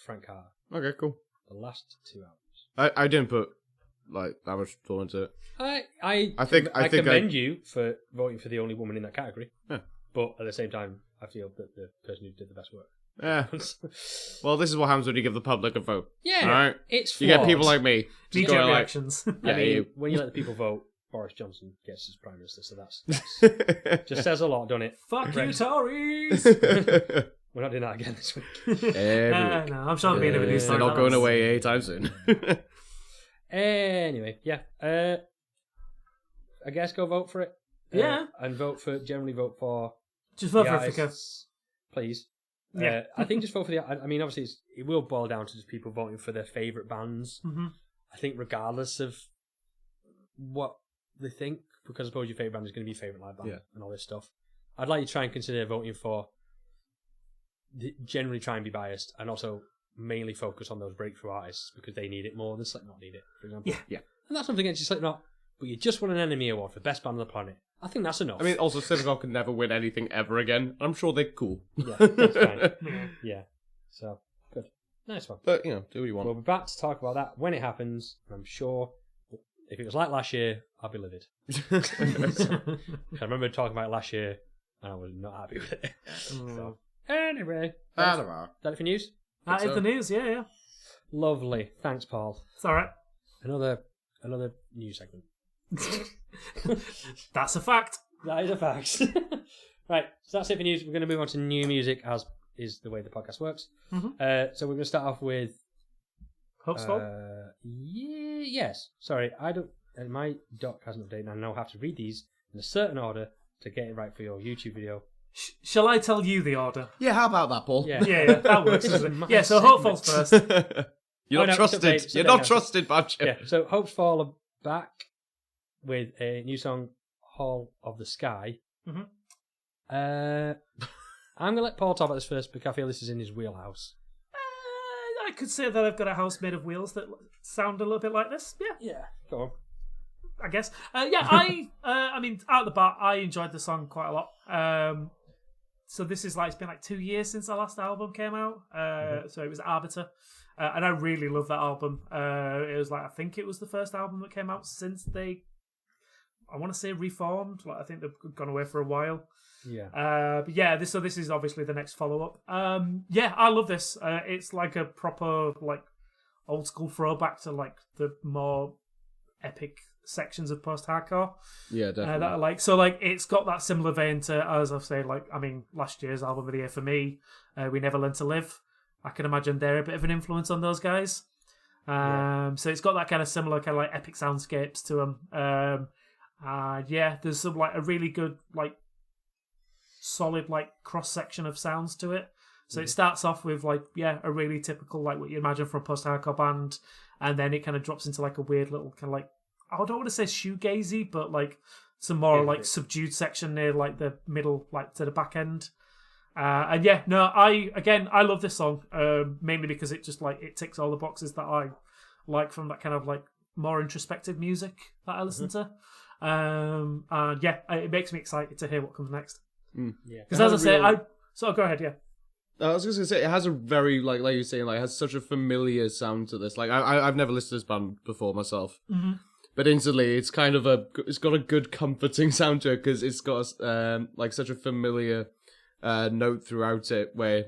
Frank Carter. Okay, cool. The last 2 hours. I didn't put like that much thought into it. I commend you for voting for the only woman in that category. Yeah. But at the same time, I feel that the person who did the best work. Yeah. Well, this is what happens when you give the public a vote. Yeah. All right. It's you get people like me. Knee-jerk going like, reactions. I mean, you. when you let the people vote, Boris Johnson gets as Prime Minister, so that's just says a lot, doesn't it? Fuck you, Tories! We're not doing that again this week. No, I'm sure there'll be another news They're story. not going away anytime soon. Anyway, yeah. I guess go vote for it. Yeah. And generally vote for... Just vote the for artists, Africa. please. Yeah. I think just vote for the... I mean, obviously, it will boil down to just people voting for their favourite bands. Mm-hmm. I think regardless of what they think, because I suppose your favourite band is going to be your favourite live band and all this stuff. I'd like you to try and consider voting for... Generally try and be biased and also mainly focus on those breakthrough artists because they need it more than Slipknot need it, for example. Yeah. And that's something against your Slipknot, but you just won an Enemy Award for Best Band on the Planet. I think that's enough. I mean, also, Slipknot could never win anything ever again. I'm sure they're cool. Yeah, that's fine. Yeah. So, good. Nice one. But, do what you want. We'll be back to talk about that when it happens. I'm sure if it was like last year, I'll be livid. I remember talking about it last year and I was not happy with it. So, anyway. That it for news? That is the news, yeah. Lovely. Thanks, Paul. It's alright. Another news segment. That's a fact. That is a fact. Right, so that's it for news. We're going to move on to new music, as is the way the podcast works. Mm-hmm. So we're going to start off with... Hopesfall? Yes. Sorry, I don't... my doc hasn't updated, and I now have to read these in a certain order to get it right for your YouTube video. Shall I tell you the order? Yeah, how about that, Paul? Yeah, that works. Yeah, so Hopefall's first. You're not trusted. You're not trusted, Badger. Yeah, so Hopesfall are back with a new song, Hall of the Sky. Mm-hmm. I'm going to let Paul talk about this first because I feel this is in his wheelhouse. I could say that I've got a house made of wheels that sound a little bit like this. Yeah, go on. I guess. I mean, out of the bat, I enjoyed the song quite a lot. So this is it's been 2 years since our last album came out. So it was Arbiter. And I really love that album. It was I think it was the first album that came out since they, I want to say, reformed. I think they've gone away for a while. Yeah. But yeah, this is obviously the next follow-up. Yeah, I love this. It's like a proper, old school throwback to, the more epic sections of post-hardcore. Yeah, definitely. That I like. So, it's got that similar vein to, as I've said, last year's album of the year for me, We Never Learned to Live. I can imagine they're a bit of an influence on those guys. So it's got that kind of similar kind of epic soundscapes to them. Yeah, there's some a really good solid cross-section of sounds to it. So it starts off with a really typical what you imagine from a post-hardcore band, and then it kind of drops into a weird little kind of I don't want to say shoegazy, but some more subdued section near the middle to the back end. And yeah, no, I love this song, mainly because it just it ticks all the boxes that I like from that kind of more introspective music that I listen to. And yeah, it makes me excited to hear what comes next. Yeah, because as I say, go ahead, yeah. I was just gonna say it has a very like you're saying it has such a familiar sound to this. I've never listened to this band before myself, but instantly it's kind of it's got a good comforting sound to it because it's got such a familiar note throughout it where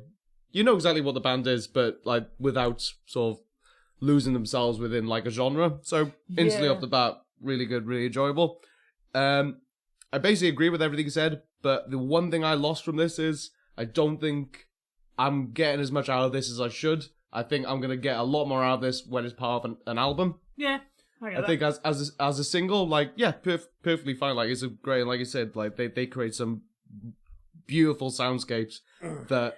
you know exactly what the band is, but without sort of losing themselves within a genre. So instantly off the bat, really good, really enjoyable. I basically agree with everything you said, but the one thing I lost from this is I don't think I'm getting as much out of this as I should. I think I'm gonna get a lot more out of this when it's part of an album. Yeah, I think as a single, perfectly fine. It's a great, like you said, they create some beautiful soundscapes that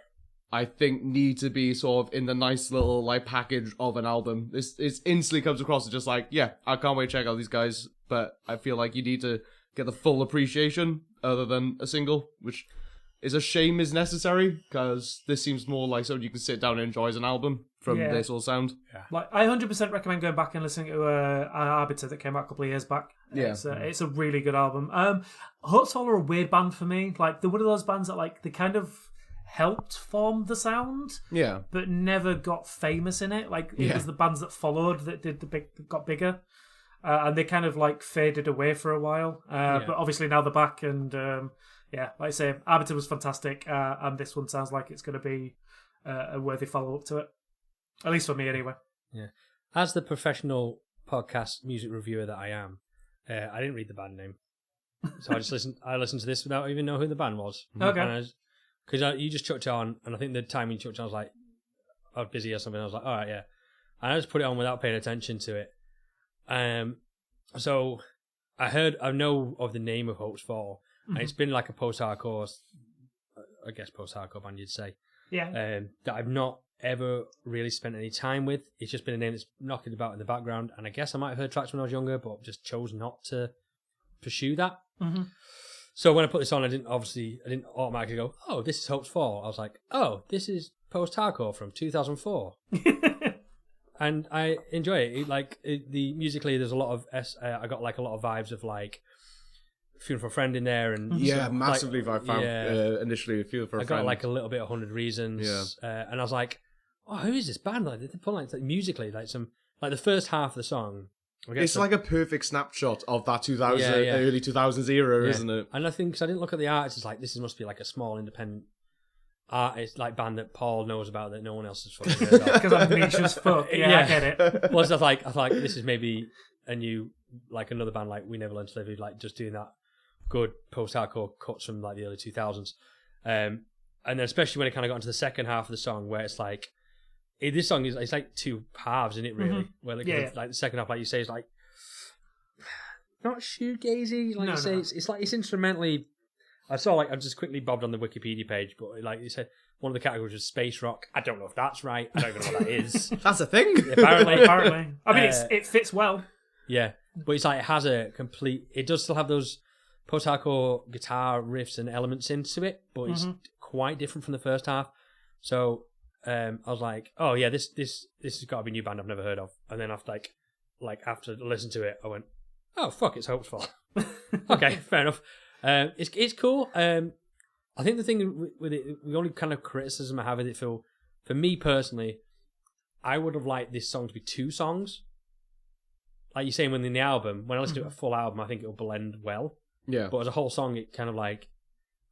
I think need to be sort of in the nice little like package of an album. This instantly comes across as just like, yeah, I can't wait to check out these guys, but I feel like you need to get the full appreciation other than a single, which is a shame is necessary, because this seems more like something you can sit down and enjoy as an album from this all sound. Yeah. Like, I 100% recommend going back and listening to Arbiter that came out a couple of years back. Yeah. It's a really good album. Hopesfall are a weird band for me. Like, they're one of those bands that like they kind of helped form the sound, but never got famous in it. Like, it was the bands that followed that got bigger. And they kind of like faded away for a while. But obviously now they're back, and like I say, Arbiter was fantastic, and this one sounds like it's going to be a worthy follow-up to it. At least for me, anyway. Yeah. As the professional podcast music reviewer that I am, I didn't read the band name. So I listened to this without even know who the band was. Okay. Because you just chucked it on, and I think the time you chucked it on, I was like, I was busy or something. I was like, all right, yeah. And I just put it on without paying attention to it. So I know of the name of Hopesfall, and it's been like a post-hardcore, I guess post-hardcore band you'd say. Yeah. That I've not ever really spent any time with. It's just been a name that's knocking about in the background, and I guess I might have heard tracks when I was younger, but just chose not to pursue that. Mm-hmm. So when I put this on, I didn't automatically go, oh, this is Hopesfall. I was like, oh, this is post-hardcore from 2004. And I enjoy it. The musically, there's a lot of I got like a lot of vibes of like Funeral for a Friend in there, and massively. Like, I found initially Funeral for a Friend. I got like a little bit of 100 Reasons, and I was like, oh, who is this band? Like, they're pulling like musically, like some like the first half of the song. It's like a perfect snapshot of that early 2000s era, isn't it? And I think because I didn't look at the artist, it's like this must be like a small independent artist like band that Paul knows about that no one else has fucking heard of. Because I'm niche as fuck. Yeah, I get it. Well, so I thought this is maybe a new like another band like We Never Learned to Live, who like just doing that good post-hardcore cuts from like the early 2000s, and then especially when it kind of got into the second half of the song where it's like this song it's like two halves, isn't it? Really, where like the second half, like you say, is like not shoegazy, like you say. It's like it's instrumentally. I just quickly bobbed on the Wikipedia page, but like you said, one of the categories was space rock. I don't know if that's right. I don't even know what that is. That's a thing. Apparently. I mean, it fits well. Yeah, but it's like it has a complete. It does still have those post-hardcore guitar riffs and elements into it, but it's quite different from the first half. So I was like, oh yeah, this has got to be a new band I've never heard of. And then after after listening to it, I went, oh fuck, it's Hopesfall. Okay, fair enough. It's cool. I think the thing with it, the only kind of criticism I have with it, for me personally, I would have liked this song to be two songs. Like you're saying, when in the album, when I listen to a full album, I think it'll blend well. Yeah. But as a whole song, it kind of like,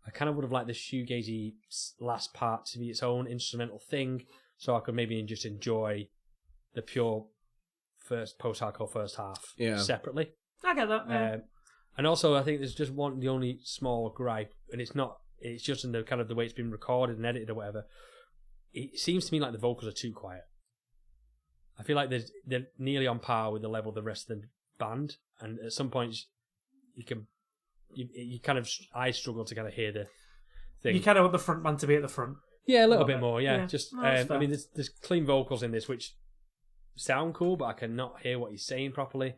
I kind of would have liked the shoegazy last part to be its own instrumental thing, so I could maybe just enjoy the pure post-hardcore first half separately. I get that. Yeah. And also, I think there's just the only small gripe, and it's just in the kind of the way it's been recorded and edited or whatever. It seems to me like the vocals are too quiet. I feel like they're nearly on par with the level of the rest of the band, and at some points you kind of, I struggle to kind of hear the thing. You kind of want the front man to be at the front. Yeah, a little bit more. Yeah, just I mean, there's clean vocals in this which sound cool, but I cannot hear what he's saying properly.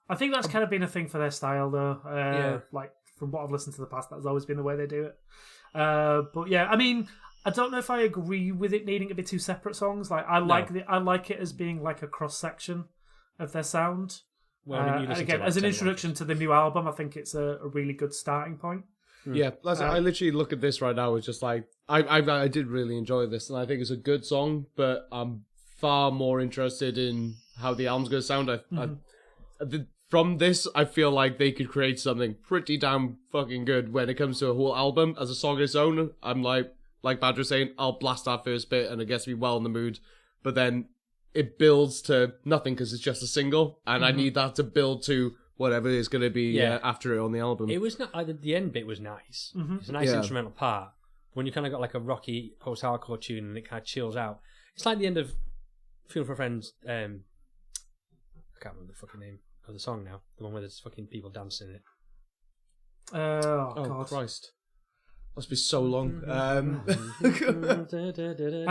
I think that's kind of been a thing for their style, though. Like, from what I've listened to the past, that's always been the way they do it. But yeah, I mean, I don't know if I agree with it needing to be two separate songs. Like, I like it as being like a cross section of their sound. Well, I mean, again, as an introduction to the new album, I think it's a really good starting point. Yeah, I literally look at this right now as just like I did really enjoy this, and I think it's a good song, but I'm far more interested in how the album's going to sound. From this, I feel like they could create something pretty damn fucking good when it comes to a whole album. As a song on its own, I'm like Badger was saying, I'll blast that first bit and it gets me well in the mood, but then it builds to nothing because it's just a single, and I need that to build to whatever is going to be after it on the album. It was not like the end bit was nice. It's a nice instrumental part. When you kind of got like a rocky post-hardcore tune and it kind of chills out. It's like the end of Funeral for a Friend's. I can't remember the fucking name of the song now. The one where there's fucking people dancing in it. Oh God, Christ! Must be so long. I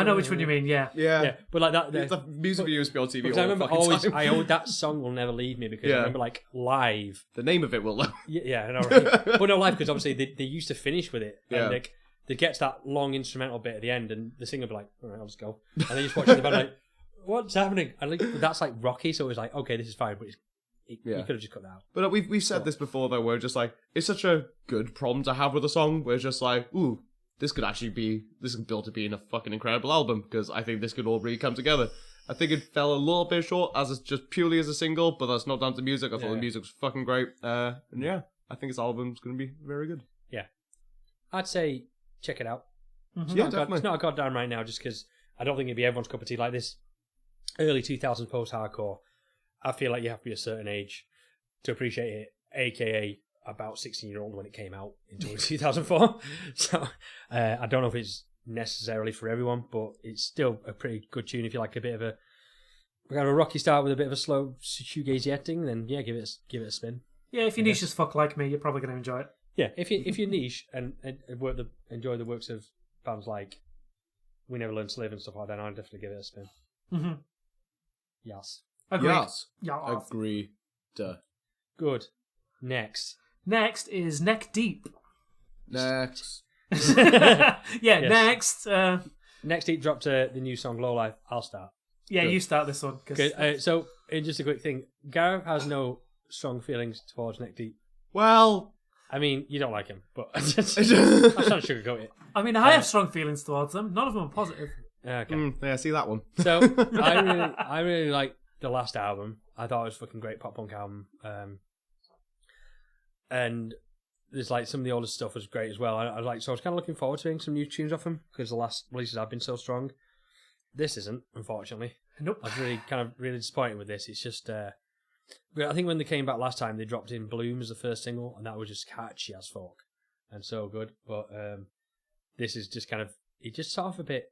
know which one you mean. Yeah. Yeah. But like that, The music video used to be on TV because all I remember the fucking time. I always that song will never leave me because I remember like live. The name of it will. Yeah, I know, right? But no, live because obviously they used to finish with it. Yeah. And like they get to that long instrumental bit at the end, and the singer will be like, "All right, I'll just go," and then you just watch the band like, "What's happening?" And like, that's like Rocky, so it was like, "Okay, this is fine," but you could have just cut that out. But we've said this before though, where just like it's such a good problem to have with a song, where it's just like, ooh, this could build to being a fucking incredible album because I think this could all really come together. I think it fell a little bit short just purely as a single, but that's not down to music. I thought the music was fucking great, and yeah, I think this album's going to be very good. Yeah, I'd say check it out. Mm-hmm. Yeah, definitely. It's not a goddamn right now, just because I don't think it'd be everyone's cup of tea. Like this early 2000s post-hardcore, I feel like you have to be a certain age to appreciate it, aka about 16-year-old when it came out in 2004. So I don't know if it's necessarily for everyone, but it's still a pretty good tune if you like a bit of a kind of a rocky start with a bit of a slow shoegazy ending. Then yeah, give it a spin. Yeah, if you're niche as fuck like me, you're probably going to enjoy it. Yeah, if you're niche and enjoy the works of bands like We Never Learned to Live and stuff like that, I'd definitely give it a spin. Mm-hmm. Yes. Agreed. Yes. Yeah. Agree. Good. Next is Neck Deep. Next. Next. Next Deep dropped the new song Lowlife. I'll start. Yeah, you start this one. So, just a quick thing. Gareth has no strong feelings towards Neck Deep. Well, I mean, you don't like him, but I'm trying to sugarcoat it. I mean, I have strong feelings towards them. None of them are positive. Okay. yeah, see that one. So, I really like the last album. I thought it was a fucking great pop punk album. And there's like some of the older stuff was great as well. I was kind of looking forward to hearing some new tunes off him because the last releases have been so strong. This isn't, unfortunately. Nope. I was really disappointed with this. It's just, I think when they came back last time, they dropped in Bloom as the first single, and that was just catchy as fuck and so good. But this is just it's just sort of a bit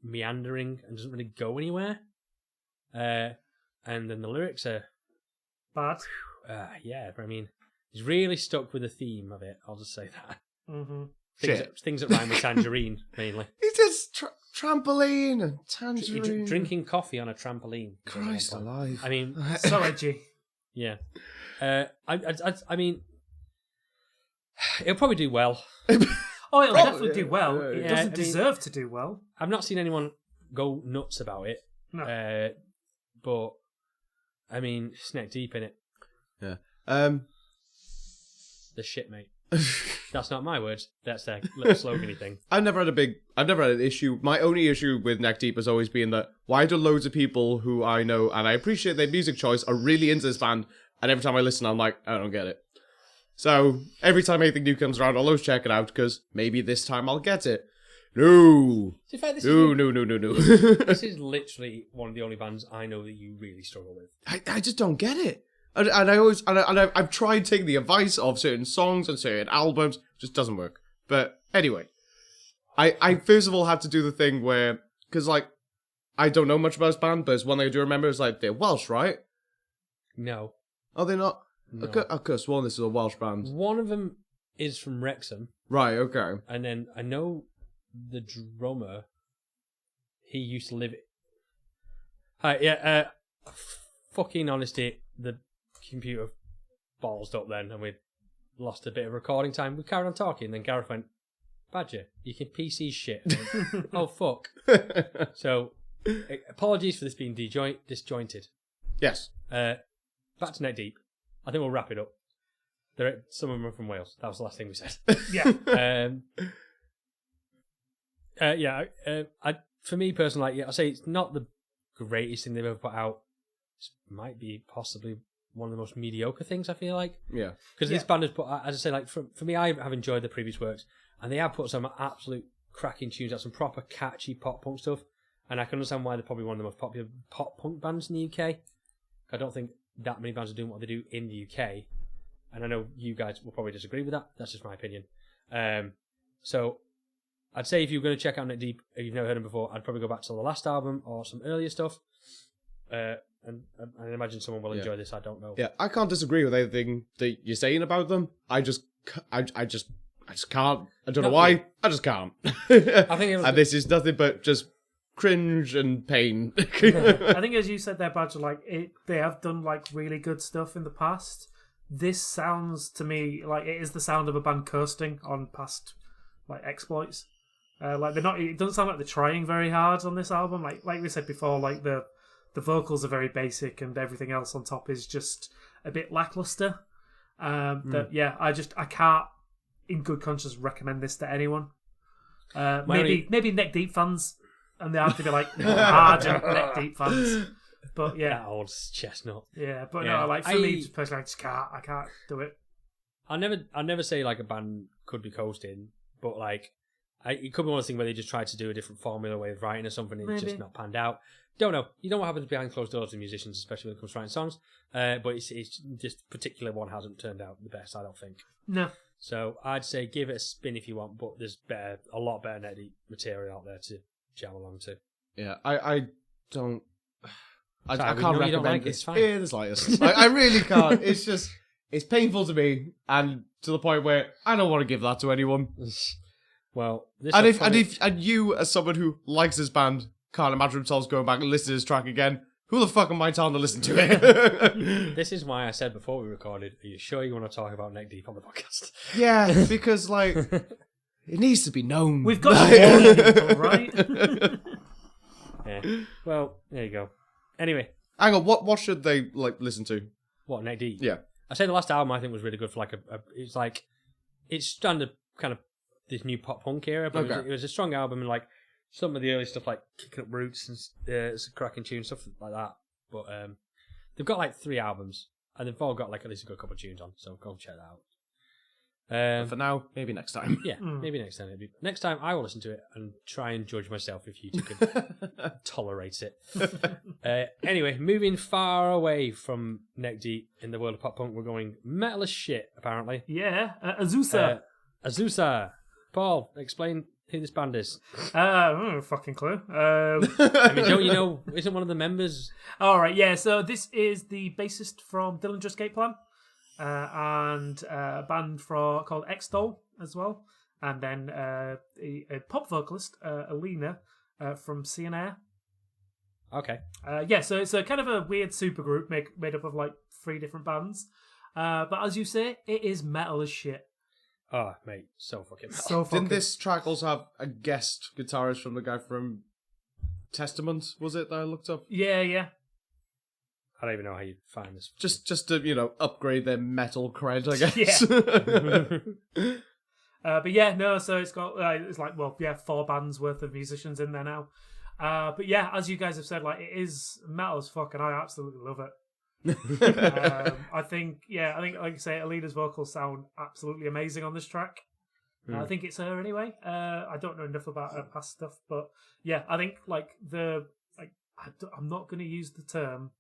meandering and doesn't really go anywhere. And then the lyrics are bad. I mean, he's really stuck with the theme of it. I'll just say that. Mm-hmm. Things that rhyme with tangerine, mainly. It's just trampoline and tangerine. Drinking coffee on a trampoline. Christ alive. I mean, so edgy. Yeah. I mean, it'll probably do well. Oh, it'll definitely do well. It doesn't deserve to do well. I've not seen anyone go nuts about it. No. But I mean, it's neck deep in it. Yeah. The shit, mate. That's not my words. That's their little slogany thing. I've never had an issue. My only issue with Neck Deep has always been that why do loads of people who I know and I appreciate their music choice are really into this band, and every time I listen, I'm like, I don't get it. So every time anything new comes around, I'll always check it out because maybe this time I'll get it. No. No. This is literally one of the only bands I know that you really struggle with. I just don't get it. And I've tried taking the advice of certain songs and certain albums, it just doesn't work. But anyway, I first of all had to do the thing where, because like, I don't know much about this band, but it's one thing I do remember is like, they're Welsh, right? No. Are they not? No. I could have sworn this is a Welsh band. One of them is from Wrexham. Right, okay. And then I know the drummer, he used to live... fucking honesty, the computer ballsed up then and we lost a bit of recording time. We carried on talking, then Gareth went, Badger, you can PC shit. Went, oh, fuck. So, apologies for this being disjointed. Yes. Back to Neck Deep. I think we'll wrap it up. Some of them are from Wales. That was the last thing we said. Yeah. For me personally, I say it's not the greatest thing they've ever put out. It might be possibly one of the most mediocre things, I feel like. Yeah. Because this band has put, as I say, like for me, I have enjoyed the previous works, and they have put some absolute cracking tunes out, some proper catchy pop punk stuff, and I can understand why they're probably one of the most popular pop punk bands in the UK. I don't think that many bands are doing what they do in the UK, and I know you guys will probably disagree with that. That's just my opinion. So I'd say if you're going to check out Neck Deep, if you've never heard them before, I'd probably go back to the last album or some earlier stuff. And I imagine someone will enjoy this. I don't know. Yeah, I can't disagree with anything that you're saying about them. I I just can't. I don't know why. I just can't. I think it was and this is nothing but just cringe and pain. I think, as you said there, Badger, like they have done like really good stuff in the past. This sounds to me like it is the sound of a band coasting on past like exploits. Like they're not. It doesn't sound like they're trying very hard on this album. Like we said before, like the vocals are very basic and everything else on top is just a bit lackluster. I can't in good conscience recommend this to anyone. Maybe Neck Deep fans, and they have to be like ardent Neck Deep fans. But yeah, that old chestnut. Yeah, but no, like for me personally, I can't do it. I never say like a band could be coasting, but like it could be one of the things where they just tried to do a different formula way of writing or something and it's just not panned out. Don't know. You know what happens behind closed doors to musicians, especially when it comes to writing songs. But it's this particular one hasn't turned out the best, I don't think. No. So I'd say give it a spin if you want, but there's a lot better Neck Deep material out there to jam along to. Yeah, I don't. I can't recommend like it in the slightest. I really can't. It's just it's painful to me, and to the point where I don't want to give that to anyone. Well, if you, as someone who likes this band, can't imagine themselves going back and listening to this track again, who the fuck am I telling to listen to it? This is why I said before we recorded, are you sure you want to talk about Neck Deep on the podcast? Yeah, because like it needs to be known. We've got to warn people, right? Yeah. Well, there you go. Anyway, hang on. What should they like listen to? What, Neck Deep? Yeah, I say the last album I think was really good for like it's standard kind of this new pop punk era, but it was a strong album and like some of the early stuff like Kicking Up Roots and some cracking tunes, stuff like that. But they've got like 3 albums and they've all got like at least a good couple of tunes on, so go check that out. For now, maybe next time. Yeah, maybe next time. Next time I will listen to it and try and judge myself if you two could tolerate it. Anyway, moving far away from Neck Deep in the world of pop punk, we're going metal as shit, apparently. Yeah, Azusa. Azusa. Paul, explain who this band is. Fucking clue. I mean, don't you know, isn't one of the members... Alright, yeah, so this is the bassist from Dillinger Escape Plan. And a band called X-Doll as well, and then a pop vocalist, Alina, from CNR. Okay. So it's a kind of a weird supergroup made up of like 3 different bands. But as you say, it is metal as shit. Oh, mate, so fucking metal. So fucking... Didn't this track also have a guest guitarist from the guy from Testament, was it, that I looked up? Yeah. I don't even know how you find this. Just to, upgrade their metal cred, I guess. Yeah. But yeah, no, so it's got, it's like, 4 bands worth of musicians in there now. But yeah, as you guys have said, like, it is metal as fuck, and I absolutely love it. I think, like you say, Alina's vocals sound absolutely amazing on this track. I think it's her anyway. I don't know enough about her past stuff, but yeah, I think, like, I'm not going to use the term,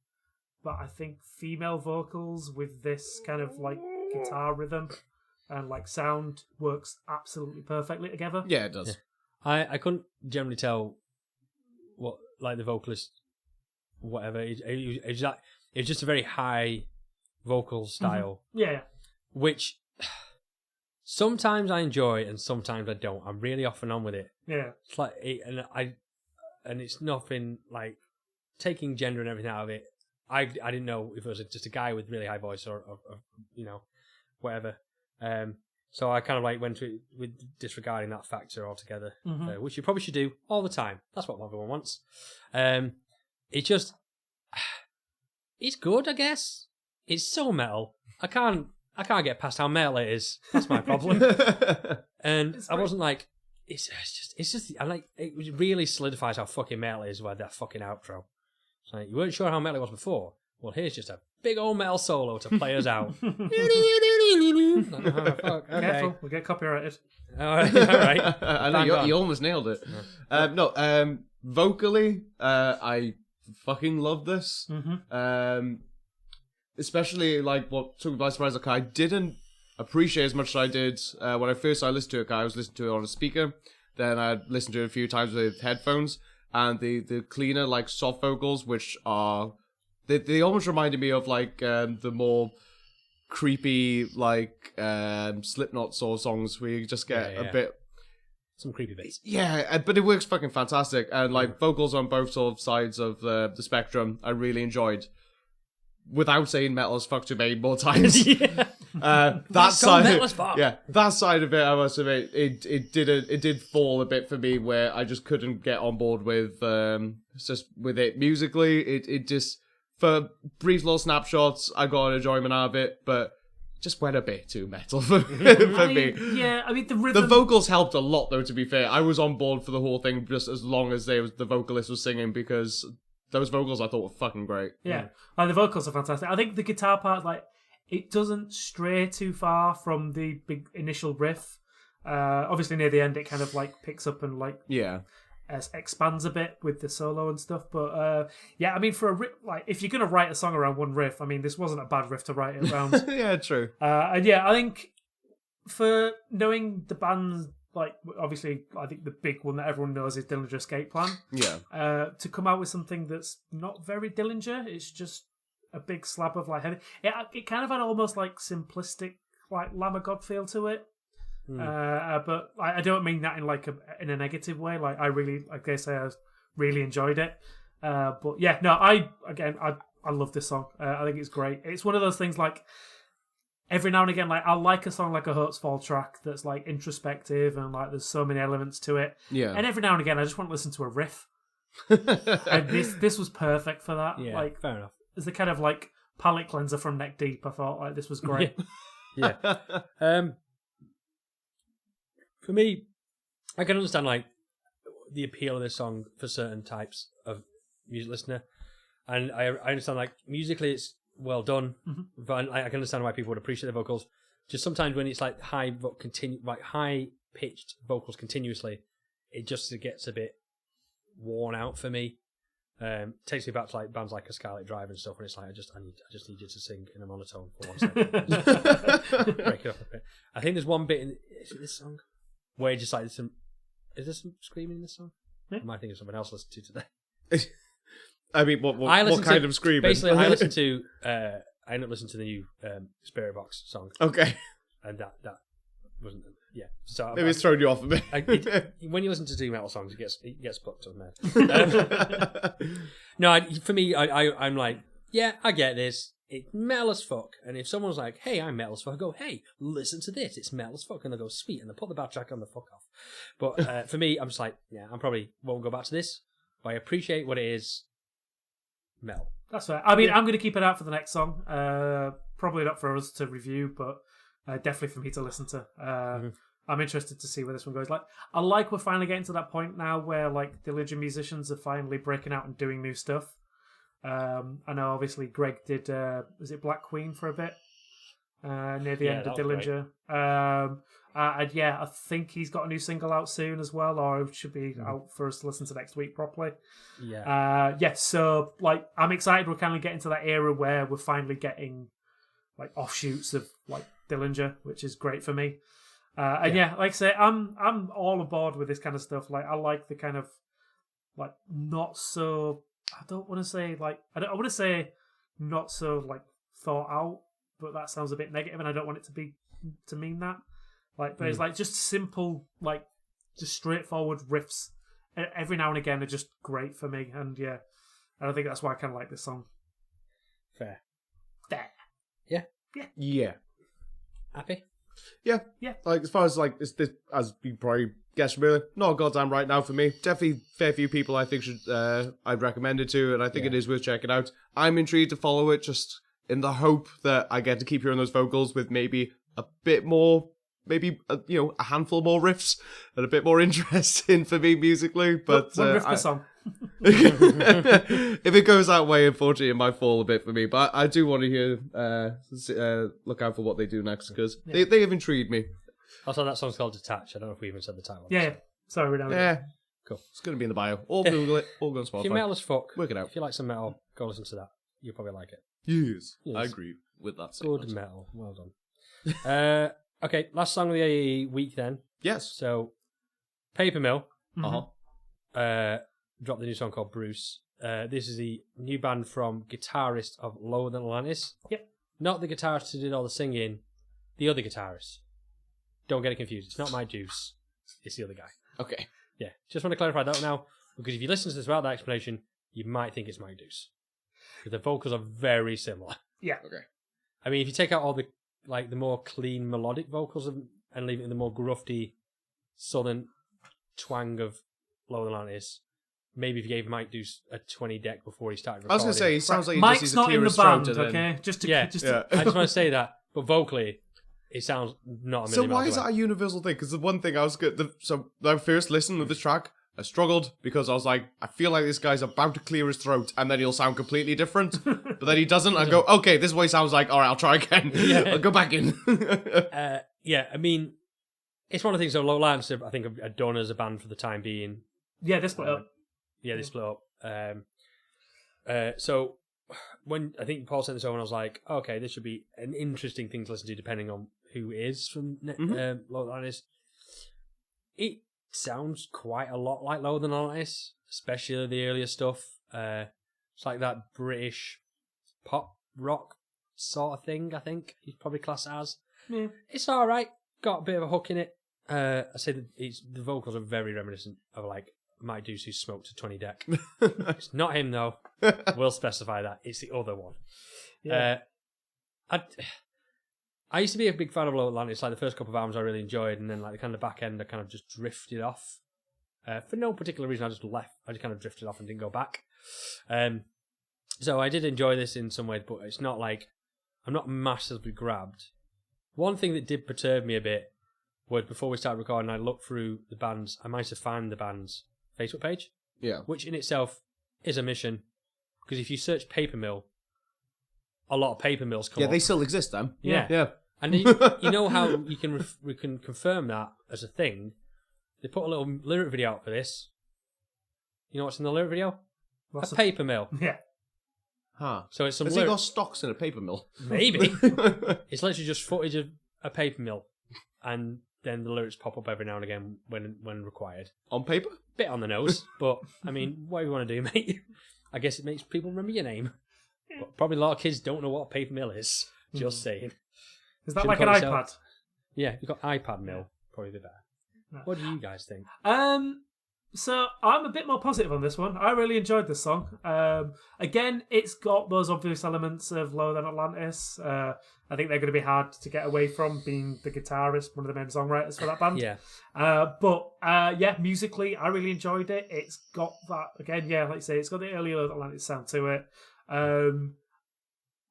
but I think female vocals with this kind of like guitar rhythm and like sound works absolutely perfectly together. Yeah, it does. Yeah. I couldn't generally tell what like the vocalist, whatever. It was just a very high vocal style. Mm-hmm. Yeah. Which sometimes I enjoy and sometimes I don't. I'm really off and on with it. Yeah. It's like and it's nothing like taking gender and everything out of it. I didn't know if it was just a guy with really high voice or whatever. So I kind of like went with disregarding that factor altogether, which you probably should do all the time. That's what everyone wants. It's just, it's good, I guess. It's so metal. I can't get past how metal it is. That's my problem. And I wasn't like, it's just, I like, it really solidifies how fucking metal it is with that fucking outro. So you weren't sure how metal it was before. Well, here's just a big old metal solo to play us out. Oh, fuck. Okay. Careful, we'll get copyrighted. All right. I know you almost nailed it. Yeah. Vocally, I fucking love this. Especially like what took me by surprise. Like I didn't appreciate as much as I did when I listened to it. I was listening to it on a speaker. Then I listened to it a few times with headphones. And the cleaner, like, soft vocals, which are... They almost reminded me of, like, the more creepy like Slipknot sort of songs where you just get a bit. Some creepy bits. Yeah, but it works fucking fantastic. And like vocals on both sort of sides of the spectrum, I really enjoyed. Without saying metal as fuck too many more times. That side of it, I must admit, it did fall a bit for me where I just couldn't get on board with just with it musically. It just, for brief little snapshots, I got an enjoyment out of it, but just went a bit too metal for me. Yeah, I mean the rhythm. The vocals helped a lot, though. To be fair, I was on board for the whole thing just as long as the vocalist was singing, because those vocals I thought were fucking great. Yeah, like the vocals are fantastic. I think the guitar part, like, it doesn't stray too far from the big initial riff. Obviously, near the end, it kind of like picks up and like expands a bit with the solo and stuff. But yeah, I mean, for a riff, like, if you're gonna write a song around one riff, I mean, this wasn't a bad riff to write it around. Yeah, true. And yeah, I think for knowing the band, like, obviously, I think the big one that everyone knows is Dillinger Escape Plan. Yeah. To come out with something that's not very Dillinger, it's just a big slab of like heavy. It kind of had almost like simplistic, like Lamb of God feel to it. But I don't mean that in like in a negative way. Like I really enjoyed it. But yeah, no, I love this song. I think it's great. It's one of those things like every now and again, like I like a song like a Hopesfall track that's like introspective and like there's so many elements to it. Yeah. And every now and again, I just want to listen to a riff. And this was perfect for that. Yeah, like, fair enough. It's the kind of like palate cleanser from Neck Deep. I thought like this was great. Yeah. For me, I can understand like the appeal of this song for certain types of music listener, and I understand like musically it's well done, but I can understand why people would appreciate the vocals. Just sometimes when it's like high pitched vocals continuously, it just gets a bit worn out for me. Takes me back to like bands like A Scarlet Drive and stuff, and it's like I just need you to sing in a monotone for 1 second. Break it up a bit. I think there's one bit in this song where just like is there some screaming in this song? Yeah. I might think of something else I listened to today. I mean, what kind of screaming? Basically, I ended up listening to the new Spirit Box song. Okay. And that wasn't. Yeah. So maybe it's thrown you off a bit. When you listen to doom metal songs, it gets fucked up, man. No, for me, I'm like, yeah, I get this. It's metal as fuck. And if someone's like, hey, I'm metal as fuck, I go, hey, listen to this. It's metal as fuck. And they go, sweet. And they put the bad track on the fuck off. But for me, I'm just like, yeah, I probably won't go back to this. But I appreciate what it is. Metal. That's fair. I mean, I'm going to keep it out for the next song. Probably not for us to review, but definitely for me to listen to. I'm interested to see where this one goes. Like, I like we're finally getting to that point now where like Dillinger musicians are finally breaking out and doing new stuff. I know obviously Greg did was it Black Queen for a bit near the end of Dillinger. And yeah, I think he's got a new single out soon as well, or it should be out for us to listen to next week properly. Yeah. So like I'm excited we're kind of getting to that era where we're finally getting like offshoots of like Dillinger, which is great for me. And yeah, like I say, I'm all aboard with this kind of stuff. Like I like the kind of like not so. I want to say not so like thought out, but that sounds a bit negative, and I don't want it to mean that. Like, but it's like just simple, like just straightforward riffs. Every now and again are just great for me, and yeah, and I think that's why I kind of like this song. Fair. Yeah. Happy? Yeah. Like as far as like this, as you probably guessed from earlier, not goddamn right now for me. Definitely fair few people I think should I'd recommend it to, and I think it is worth checking out. I'm intrigued to follow it, just in the hope that I get to keep hearing those vocals with maybe a bit more, maybe a handful more riffs and a bit more interesting for me musically. But one riff per song. If it goes that way, unfortunately, it might fall a bit for me. But I do want to hear, look out for what they do next, because they have intrigued me. Also, that song's called Detach. I don't know if we even said the title. Yeah. Sorry, we don't. Yeah. Cool. It's going to be in the bio. Or Google it. Or go on Spotify. If you're metal as fuck, work it out. If you like some metal, go listen to that. You'll probably like it. Yes. I agree with that statement. Good metal. Well done. Okay, last song of the week then. Yes. So, Paper Mill. Uh-huh. Dropped the new song called Bruce. This is the new band from guitarist of Lower Than Atlantis. Yep. Not the guitarist who did all the singing, the other guitarist. Don't get it confused. It's not Mike Deuce. It's the other guy. Okay. Yeah, just want to clarify that now, because if you listen to this without that explanation, you might think it's Mike Deuce. Because the vocals are very similar. Yeah. Okay. I mean, if you take out all the more clean melodic vocals and leave it in the more grufty southern twang of Lower Atlantis, maybe if you gave Mike Deuce a 20 deck before he started recording. I was going to say, he sounds like he Mike's just not in the needs to clear band, his throat. okay? Just Yeah. I just want to say that, but vocally, it sounds not a So million why miles is away. that a universal thing? Because the one thing I was good. So when I first listened to this track, I struggled because I was like, I feel like this guy's about to clear his throat, and then he'll sound completely different. But then he doesn't. I go, okay, this is what he sounds like. All right, I'll try again. Yeah. I'll go back in. Yeah, I mean, it's one of the things that Low Atlantis, I think, are done as a band for the time being. yeah, they split up. Yeah, they split up. So when I think Paul sent this over, and I was like, okay, this should be an interesting thing to listen to, depending on who is from Low Atlantis. It sounds quite a lot like Lower Than Atlantis, especially the earlier stuff. It's like that British pop rock sort of thing. I think you'd probably class it as. Yeah. It's all right. Got a bit of a hook in it. I say that the vocals are very reminiscent of like Mike Deuce, who smoked a 20 deck. It's not him though. We'll specify that. It's the other one. Yeah. I used to be a big fan of Low Atlantis. Like the first couple of albums I really enjoyed, and then like the kind of back end I kind of just drifted off. For no particular reason, I just left. I just kind of drifted off and didn't go back. So I did enjoy this in some ways, but it's not like I'm not massively grabbed. One thing that did perturb me a bit was before we started recording, I looked through the bands. I managed to find the band's Facebook page, Yeah. which in itself is a mission. Because if you search Paper Mill, a lot of paper mills come Yeah, up. they still exist, then. Yeah. Yeah. And you know how we can confirm that as a thing? They put a little lyric video out for this. You know what's in the lyric video? What's a paper mill. Yeah. Huh. So it's some Has he got stocks in a paper mill? Maybe. It's literally just footage of a paper mill. And then the lyrics pop up every now and again when required. On paper? Bit on the nose, but I mean, what do you want to do, mate? I guess it makes people remember your name. But probably a lot of kids don't know what a paper mill is. Just saying. Is that Shouldn't like an call iPad? yourself- Yeah, you've got iPad mill. Probably the better. No. What do you guys think? So I'm a bit more positive on this one. I really enjoyed this song. Again, it's got those obvious elements of Lower Than Atlantis. I think they're going to be hard to get away from, being the guitarist, one of the main songwriters for that band. Yeah. But musically, I really enjoyed it. It's got that, again, like you say, it's got the early Lower Than Atlantis sound to it.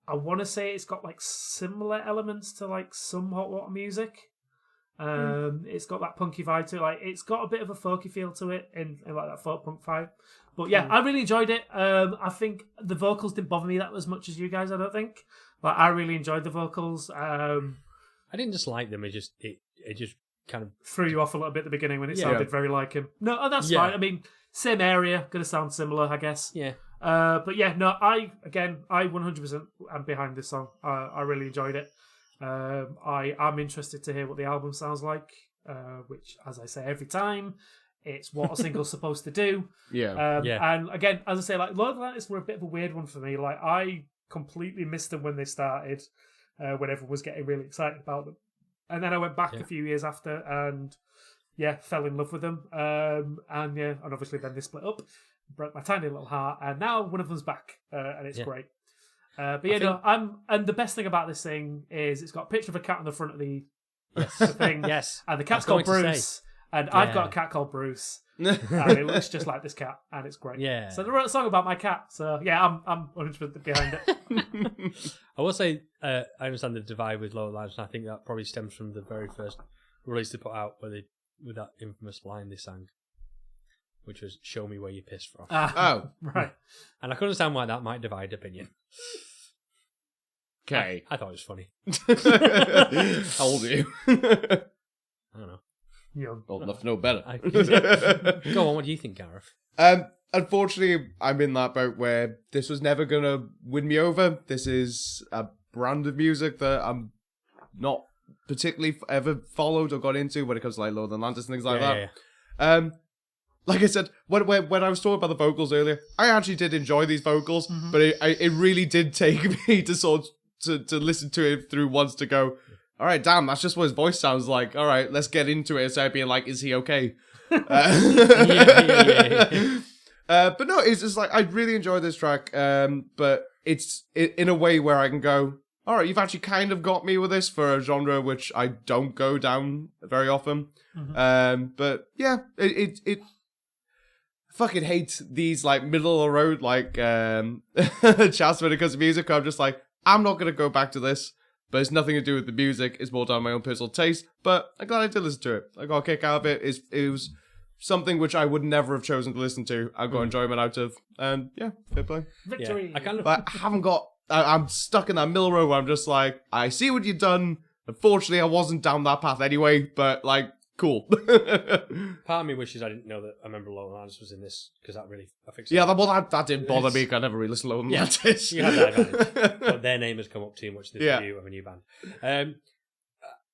I want to say it's got like similar elements to like some Hot Water music. It's got that punky vibe to it. Like, it's got a bit of a folky feel to it in like that folk punk vibe. But yeah, I really enjoyed it. I think the vocals didn't bother me that as much as you guys, I don't think. But I really enjoyed the vocals. I didn't dislike them. It just kind of threw you off a little bit at the beginning when it Yeah. sounded very like him. No, that's Yeah. fine. I mean, same area, gonna sound similar, I guess. yeah. But yeah, no, I 100% am behind this song. I really enjoyed it. I'm interested to hear what the album sounds like, which, as I say every time, it's what a single's supposed to do. Yeah. And again, as I say, like, Lord of Atlantis were a bit of a weird one for me. Like, I completely missed them when they started, when everyone was getting really excited about them. And then I went back a few years after and, fell in love with them. And obviously then they split up, broke my tiny little heart, and now one of them's back, and it's great. And the best thing about this thing is it's got a picture of a cat on the front of the thing. Yes. And the cat's I was called going to Bruce. And I've got a cat called Bruce. And it looks just like this cat, and it's great. Yeah. So they wrote a song about my cat. So yeah, I'm 100% behind it. I will say, I understand the divide with Lower Atlantis, and I think that probably stems from the very first release they put out, with that infamous line they sang, which was "Show me where you pissed from." Oh. Right. And I can understand why that might divide opinion. Okay. I thought it was funny. How old are you? I don't know. Old enough to know better. Go on, what do you think, Gareth? Unfortunately, I'm in that boat where this was never going to win me over. This is a brand of music that I'm not particularly ever followed or got into when it comes to like Lower Than Atlantis and things like that. Yeah. Like I said, when I was talking about the vocals earlier, I actually did enjoy these vocals, but it really did take me to sort of to listen to it through once to go, all right, damn, that's just what his voice sounds like. All right, let's get into it instead of being like, is he okay? But no, it's just like, I really enjoyed this track, but it's in a way where I can go, all right, you've actually kind of got me with this for a genre which I don't go down very often. But yeah, it fucking hate these like middle of the road like chats when it comes to music. I'm just like, I'm not gonna go back to this, but it's nothing to do with the music. It's more down my own personal taste. But I'm glad I did listen to it. I got a kick out of it. It was something which I would never have chosen to listen to. I got enjoyment out of, and yeah, fair play. Victory. Yeah, But I haven't got. I'm stuck in that middle road where I'm just like, I see what you've done. Unfortunately, I wasn't down that path anyway. But like, cool. Part of me wishes I didn't know that I remember Lowlife was in this because that really affects. Yeah, that didn't bother me. I never really listened to Lowlife. Yeah, you had that advantage. But their name has come up too much in this review of a new band.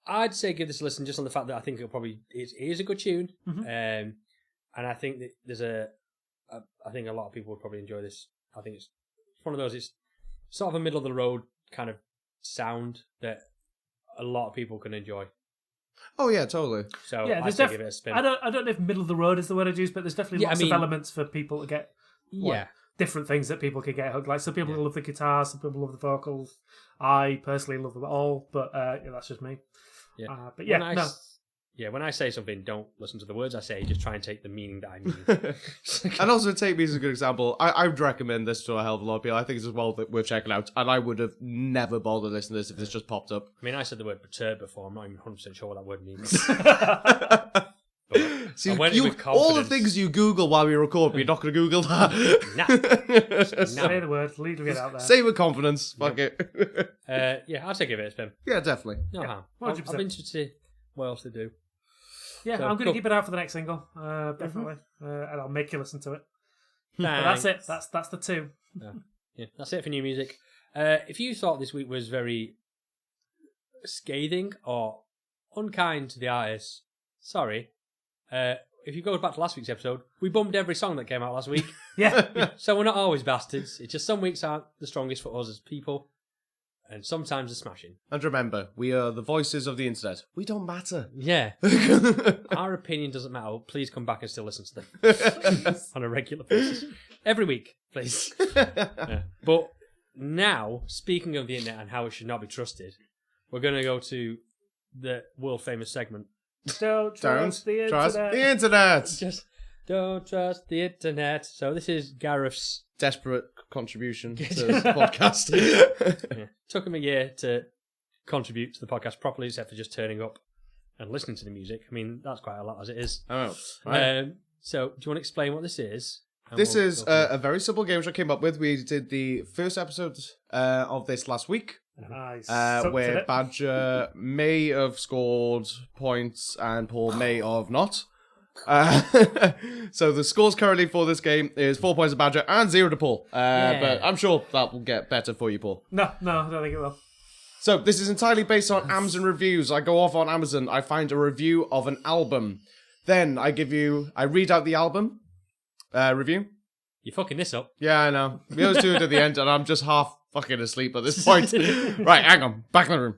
I'd say give this a listen just on the fact that I think it is a good tune, and I think that there's I think a lot of people would probably enjoy this. I think it's one of those. It's sort of a middle of the road kind of sound that a lot of people can enjoy. Oh yeah, totally. So yeah, I'd say give it a spin. I don't know if middle of the road is the word I'd use, but there's definitely lots of elements for people to get. Different things that people can get hooked. Like some people love the guitar, some people love the vocals. I personally love them all, but that's just me. Yeah. But yeah, when I say something, don't listen to the words I say. Just try and take the meaning that I mean. And also, take me as a good example. I would recommend this to a hell of a lot of people. I think it's as well that we're checking out, and I would have never bothered listening to this if this just popped up. I mean, I said the word perturb before. I'm not even 100% sure what that word means. See, all the things you Google while we record, but you're not going to Google that. Say the word, leave it out there. Say with confidence. Fuck it. I'll take it a spin. Yeah, definitely. No harm. I'm interested to see what else to do. Yeah, so, I'm going to keep it out for the next single, definitely, and I'll make you listen to it. But that's it. That's the two. Yeah, that's it for new music. If you thought this week was very scathing or unkind to the artist, sorry. If you go back to last week's episode, we bummed every song that came out last week. Yeah. So we're not always bastards. It's just some weeks aren't the strongest for us as people, and sometimes they're smashing. And remember, we are the voices of the internet. We don't matter. Yeah. Our opinion doesn't matter. Please come back and still listen to them on a regular basis. Every week, please. Yeah. But now, speaking of the internet and how it should not be trusted, we're going to go to the world famous segment. Don't trust the internet. Just don't trust the internet. So this is Gareth's desperate contribution to the podcast. Yeah. Took him a year to contribute to the podcast properly, except for just turning up and listening to the music. I mean, that's quite a lot as it is. Oh, right. So do you want to explain what this is? This is a very simple game which I came up with. We did the first episode of this last week. Where Badger may have scored points and Paul may have not. So the scores currently for this game is 4 points to Badger and 0 to Paul. But I'm sure that will get better for you, Paul. No, I don't think it will. So this is entirely based on Amazon reviews. I go off on Amazon, I find a review of an album. Then I read out the album review. You're fucking this up. Yeah, I know. We always do it at the end and I'm just half fucking asleep at this point. Right, hang on. Back in the room.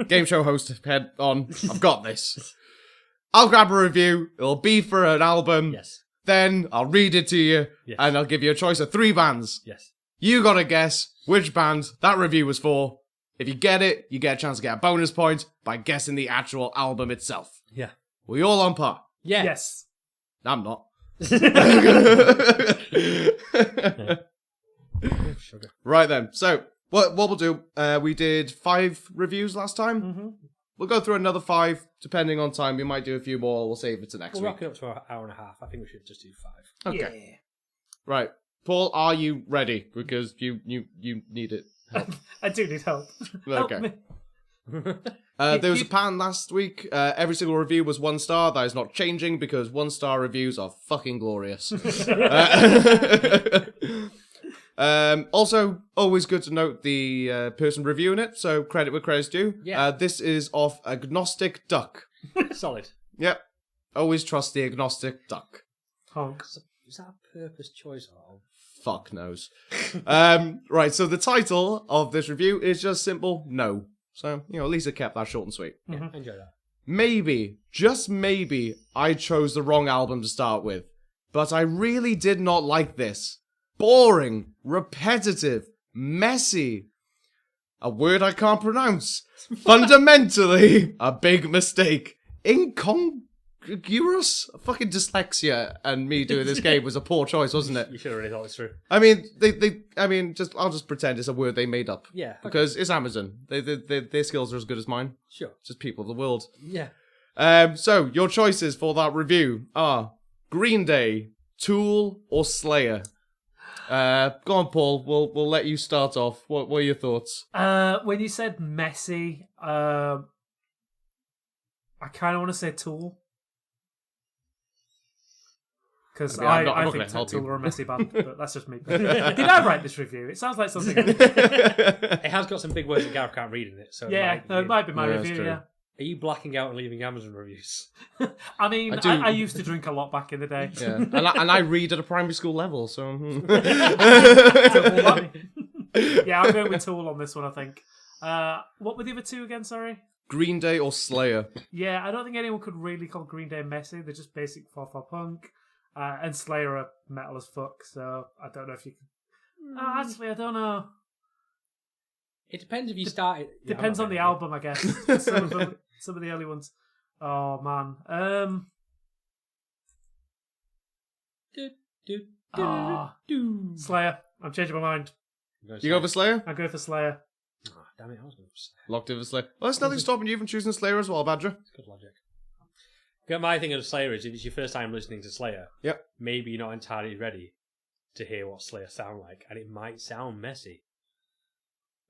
Game show host, head on. I've got this. I'll grab a review. It'll be for an album. Yes. Then I'll read it to you. Yes. And I'll give you a choice of 3 bands. Yes. You gotta guess which band that review was for. If you get it, you get a chance to get a bonus point by guessing the actual album itself. Yeah. We all on par? Yeah. Yes. I'm not. Sugar. Right then. So what we'll do? We did 5 reviews last time. Mm-hmm. We'll go through another 5, depending on time. We might do a few more. We'll save it to next week. We'll rock it up to an hour and a half. I think we should just do 5. Okay. Yeah. Right, Paul, are you ready? Because you need it. Help. I do need help. Okay. Help me. There was a pattern last week. Every single review was 1 star. That is not changing because 1-star reviews are fucking glorious. Also, always good to note the person reviewing it, so credit where credit's due. Yeah. This is off Agnostic Duck. Solid. Yep. Always trust the Agnostic Duck. Honk. Is that a purpose choice or Fuck knows. Right, so the title of this review is just simple no. So, at least it kept that short and sweet. Yeah, enjoy that. Maybe, just maybe, I chose the wrong album to start with. But I really did not like this. Boring, repetitive, messy. A word I can't pronounce. Fundamentally, a big mistake. Incongruous? Fucking dyslexia and me doing this game was a poor choice, wasn't it? You should have really thought this through. I mean, I'll just pretend it's a word they made up. Yeah. Because it's Amazon. Their skills are as good as mine. Sure. Just people of the world. Yeah. So, your choices for that review are Green Day, Tool, or Slayer. Go on, Paul. We'll let you start off. What were your thoughts? When you said messy, I kind of want to say Tool. Because I think Tool are a messy band, but that's just me. Did I write this review? It sounds like something. It has got some big words that Gareth can't read in it. So it might be my review, yeah. Are you blacking out and leaving Amazon reviews? I mean, I used to drink a lot back in the day. Yeah, and I read at a primary school level, so... Yeah, I'm going with Tool on this one, I think. What were the other two again, sorry? Green Day or Slayer? Yeah, I don't think anyone could really call Green Day messy. They're just basic 4/4 punk. And Slayer are metal as fuck, so I don't know if you can... actually, I don't know. It depends if you start it. Depends on the album, I guess. Some of the early ones. Oh, man. Slayer. I'm changing my mind. You go for Slayer? I go for Slayer. Oh, damn it, I was going for Slayer. Locked in for Slayer. Well, there's nothing stopping you from choosing Slayer as well, Badger. It's good logic. My thing of Slayer is if it's your first time listening to Slayer, yep, maybe you're not entirely ready to hear what Slayer sound like, and it might sound messy.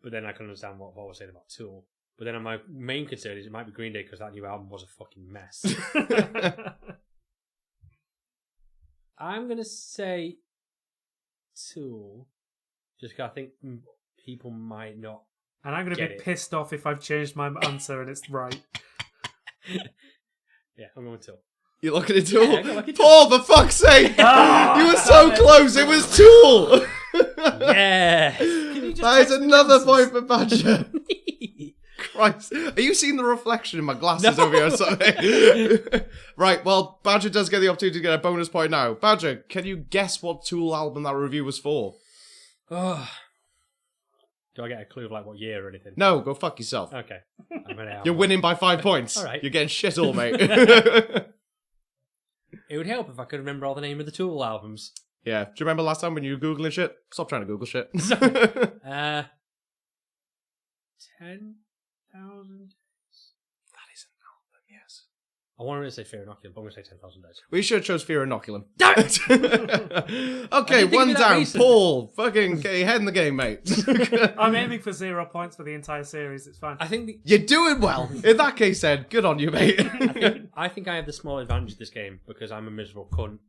But then I can understand what Paul was saying about Tool. But then my main concern is it might be Green Day because that new album was a fucking mess. I'm going to say Tool, just because I think people might not. And I'm going to be pissed off if I've changed my answer and it's right. Yeah, I'm going with Tool. You're looking at Tool? Yeah, Paul, for fuck's sake! You were so close, it was Tool! Yeah! That is another point for Badger. Christ. Are you seeing the reflection in my glasses over here or something? Right, well, Badger does get the opportunity to get a bonus point now. Badger, can you guess what Tool album that review was for? Oh. Do I get a clue of what year or anything? No, go fuck yourself. Okay. You're winning by 5 points. All right. You're getting shit all, mate. It would help if I could remember all the name of the Tool albums. Yeah. Do you remember last time when you were Googling shit? Stop trying to Google shit. 10,000 Days. That is an album, yes. I wanted to say Fear Inoculum, but I'm going to say 10,000 Days. We should have chose Fear Inoculum. Damn it! Okay, one down. Paul, fucking get your head in the game, mate. I'm aiming for 0 points for the entire series. It's fine. I think you're doing well. In that case, then, good on you, mate. I think I have the small advantage of this game because I'm a miserable cunt.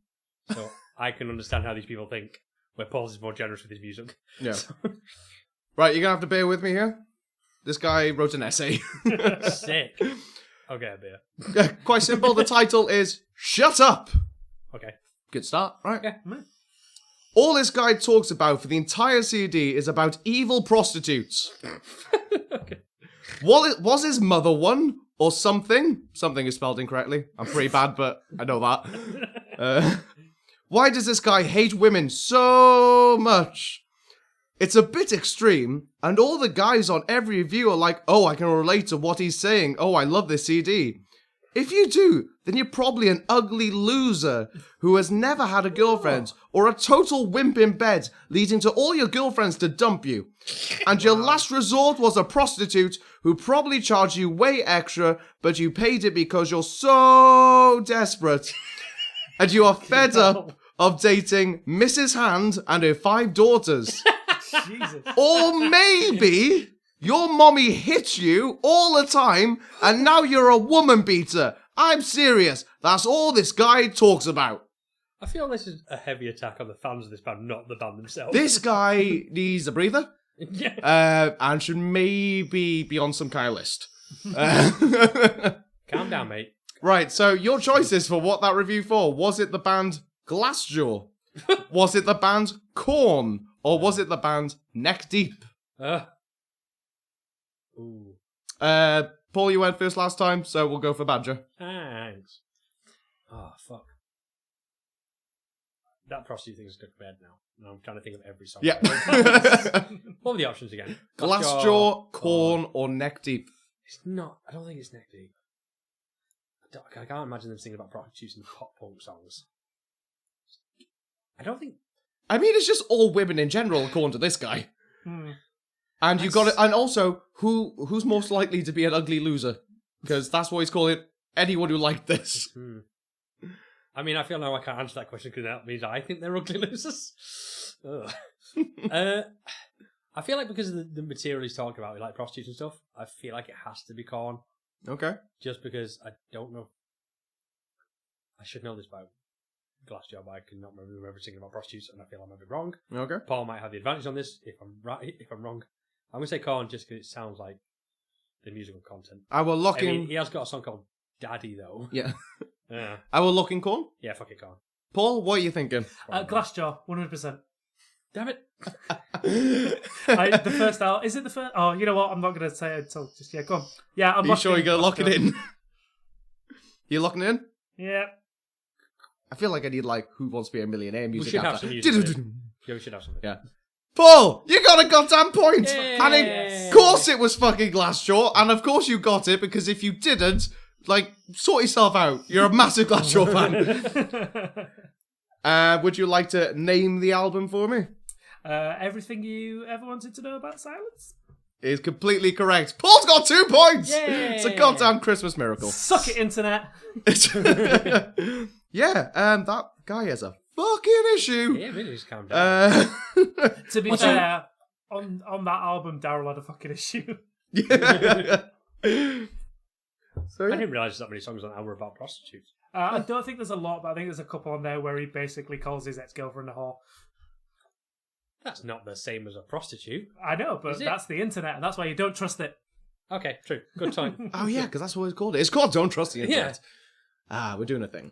So I can understand how these people think, where Paul is more generous with his music. Yeah. Right, you're going to have to bear with me here. This guy wrote an essay. Sick. Okay, beer. Quite simple. The title is Shut Up. Okay. Good start, right? Yeah. All this guy talks about for the entire CD is about evil prostitutes. Okay. Was his mother one or something? Something is spelled incorrectly. I'm pretty bad, but I know that. Why does this guy hate women so much? It's a bit extreme, and all the guys on every review are like, oh, I can relate to what he's saying. Oh, I love this CD. If you do, then you're probably an ugly loser who has never had a girlfriend or a total wimp in bed, leading to all your girlfriends to dump you. And your last resort was a prostitute who probably charged you way extra, but you paid it because you're so desperate. And you are fed up of dating Mrs. Hand and her 5 daughters. Jesus. Or maybe your mommy hits you all the time and now you're a woman beater. I'm serious. That's all this guy talks about. I feel this is a heavy attack on the fans of this band, not the band themselves. This guy needs a breather. Yeah. And should maybe be on some kind of list. Calm down, mate. Right, so your choices for what that review for. Was it the band Glassjaw? Was it the band Korn? Or was it the band Neck Deep? Ooh. Paul, you went first last time, so we'll go for Badger. Thanks. Oh, fuck. That prostitute thing is stuck in my head now. And I'm trying to think of every song. Yeah. What were the options again? Glassjaw, Korn, or Neck Deep? It's not. I don't think it's Neck Deep. I can't imagine them singing about prostitutes in pop punk songs. I don't think. I mean, it's just all women in general, according to this guy. Hmm. And you got it. And also, who's most likely to be an ugly loser? Because that's what he's calling anyone who liked this. I mean, I feel now I can't answer that question because that means I think they're ugly losers. Ugh. I feel like because of the material he's talking about, like prostitutes and stuff, I feel like it has to be Korn. Okay. Just because I don't know. I should know this by Glassjaw, but I cannot remember singing about prostitutes, and I feel I might be wrong. Okay. Paul might have the advantage on this if I'm right. If I'm wrong, I'm gonna say Korn just because it sounds like the musical content. I will lock I mean, in. he has got a song called Daddy though. Yeah. Yeah. I will lock in Korn. Yeah, fuck it, Korn. Paul, what are you thinking? Glassjaw, 100%. Damn it. The first album. Is it the first? Oh, you know what? I'm not going to say it until just, yeah, go on. Yeah, I'm Are you sure you're going to lock it in? You locking it in? Yeah. I feel like I need, like, Who Wants to Be a Millionaire music. We should have after. some music. Yeah, we should have something. Yeah. Paul, you got a goddamn point! Yay! And of course it was fucking Glassjaw, and of course you got it, because if you didn't, like, sort yourself out. You're a massive Glassjaw fan. Would you like to name the album for me? Everything You Ever Wanted to Know About Silence? Is completely correct. Paul's got 2 points! Yay! It's a goddamn Christmas miracle. Suck it, internet! Yeah, that guy has a fucking issue. Yeah, really, just calm down. To be fair, on that album, Daryl had a fucking issue. Yeah. So, I yeah. didn't realise there's that many songs on that were about prostitutes. I don't think there's a lot, but I think there's a couple on there where he basically calls his ex-girlfriend a whore. That's not the same as a prostitute. I know, but Is it? that's the internet, and that's why you don't trust it. Okay, true. Good time. Oh, yeah, because that's what it's called. It's called Don't Trust the Internet. We're doing a thing.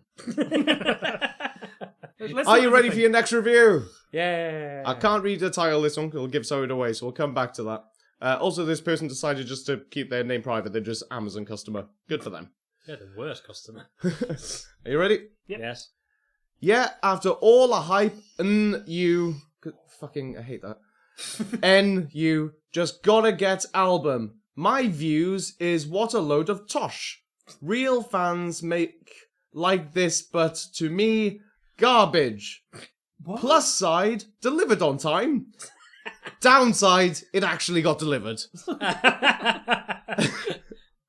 Are you ready for your next review? Yeah. I can't read the title of this one, it'll give something away, so we'll come back to that. Also, this person decided just to keep their name private. They're just Amazon customer. Good for them. They're the worst customer. Are you ready? Yep. Yes. Yeah, after all the hype, fucking, I hate that. You just gotta get album. My views is what a load of tosh. Real fans make like this, but to me, garbage. What? Plus side, delivered on time. Downside, it actually got delivered. I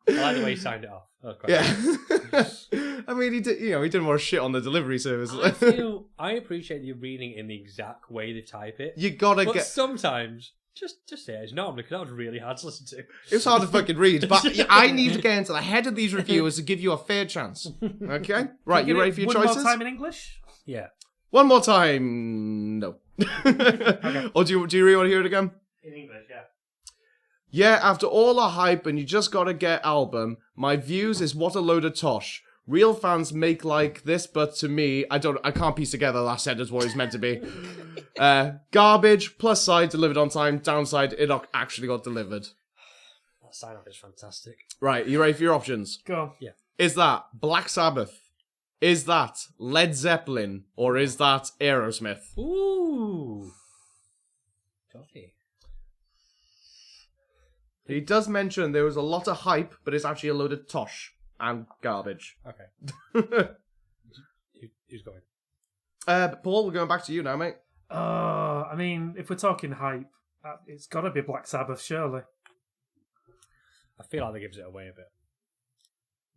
like the way he signed it off. That was quite Yeah. I mean, he didn't want to shit on the delivery service. I appreciate you reading in the exact way they type it. You gotta But get... sometimes, just say it's not, because that was really hard to listen to. It was hard to fucking read, but I need to get into the head of these reviewers to give you a fair chance. Okay? Right, you ready for your choices? One more time in English? Yeah. One more time. No. Or do you really want to hear it again? In English, yeah. Yeah, after all the hype and you just gotta get album, my views is what a load of tosh. Real fans make like this, but to me, I can't piece together that sentence what it's meant to be. Garbage, plus side, delivered on time, downside, it actually got delivered. That sign off is fantastic. Right, you ready for your options? Go on. Yeah. Is that Black Sabbath? Is that Led Zeppelin? Or is that Aerosmith? Ooh. Coffee. He does mention there was a lot of hype, but it's actually a load of tosh and garbage. Okay. Who's going? Paul, we're going back to you now, mate. I mean, if we're talking hype, it's got to be Black Sabbath, surely. I feel like that gives it away a bit.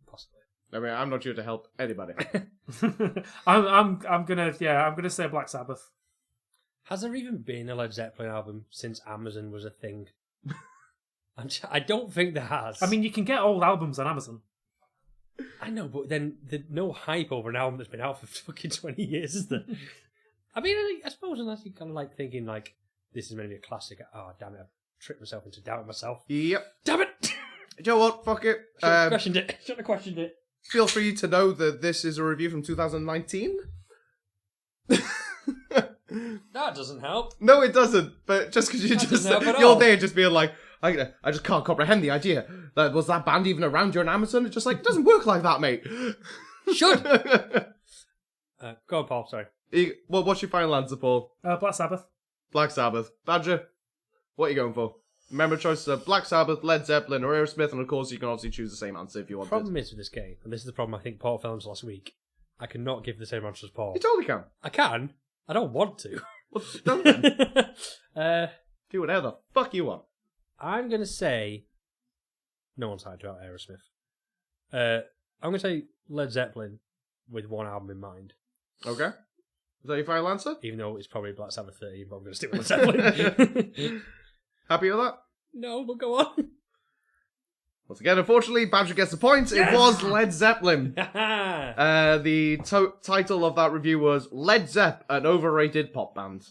Possibly. I mean, I'm not here to help anybody. I'm gonna say Black Sabbath. Has there even been a Led Zeppelin album since Amazon was a thing? I don't think there has. I mean, you can get old albums on Amazon. I know, but then there's no hype over an album that's been out for fucking 20 years, is there? I mean, I suppose unless you're kind of like thinking like, this is going to be a classic. Oh, damn it, I've tricked myself into doubting myself. Yep. Damn it! Do you know what? Fuck it. Shouldn't have questioned it. Feel free to know that this is a review from 2019. That doesn't help. No, it doesn't. But just because you're there just being like, I just can't comprehend the idea. Was that band even around during Amazon? It's just like, it doesn't work like that, mate. Should. Go on, Paul, sorry. Well, what's your final answer, Paul? Black Sabbath. Black Sabbath. Badger, what are you going for? Remember, choices are Black Sabbath, Led Zeppelin, or Aerosmith, and of course you can obviously choose the same answer if you want. The problem is with this game, and this is the problem I think Paul found last week, I cannot give the same answer as Paul. You totally can. I can. I don't want to. Well, don't then. Do whatever the fuck you want. I'm going to say... No one's hyped about Aerosmith. I'm going to say Led Zeppelin with one album in mind. Okay. Is that your final answer? Even though it's probably Black Sabbath 13, but I'm going to stick with Led Zeppelin. Happy with that? No, but go on. Once again, unfortunately, Badger gets the point. Yes! It was Led Zeppelin. The title of that review was Led Zepp, an overrated pop band.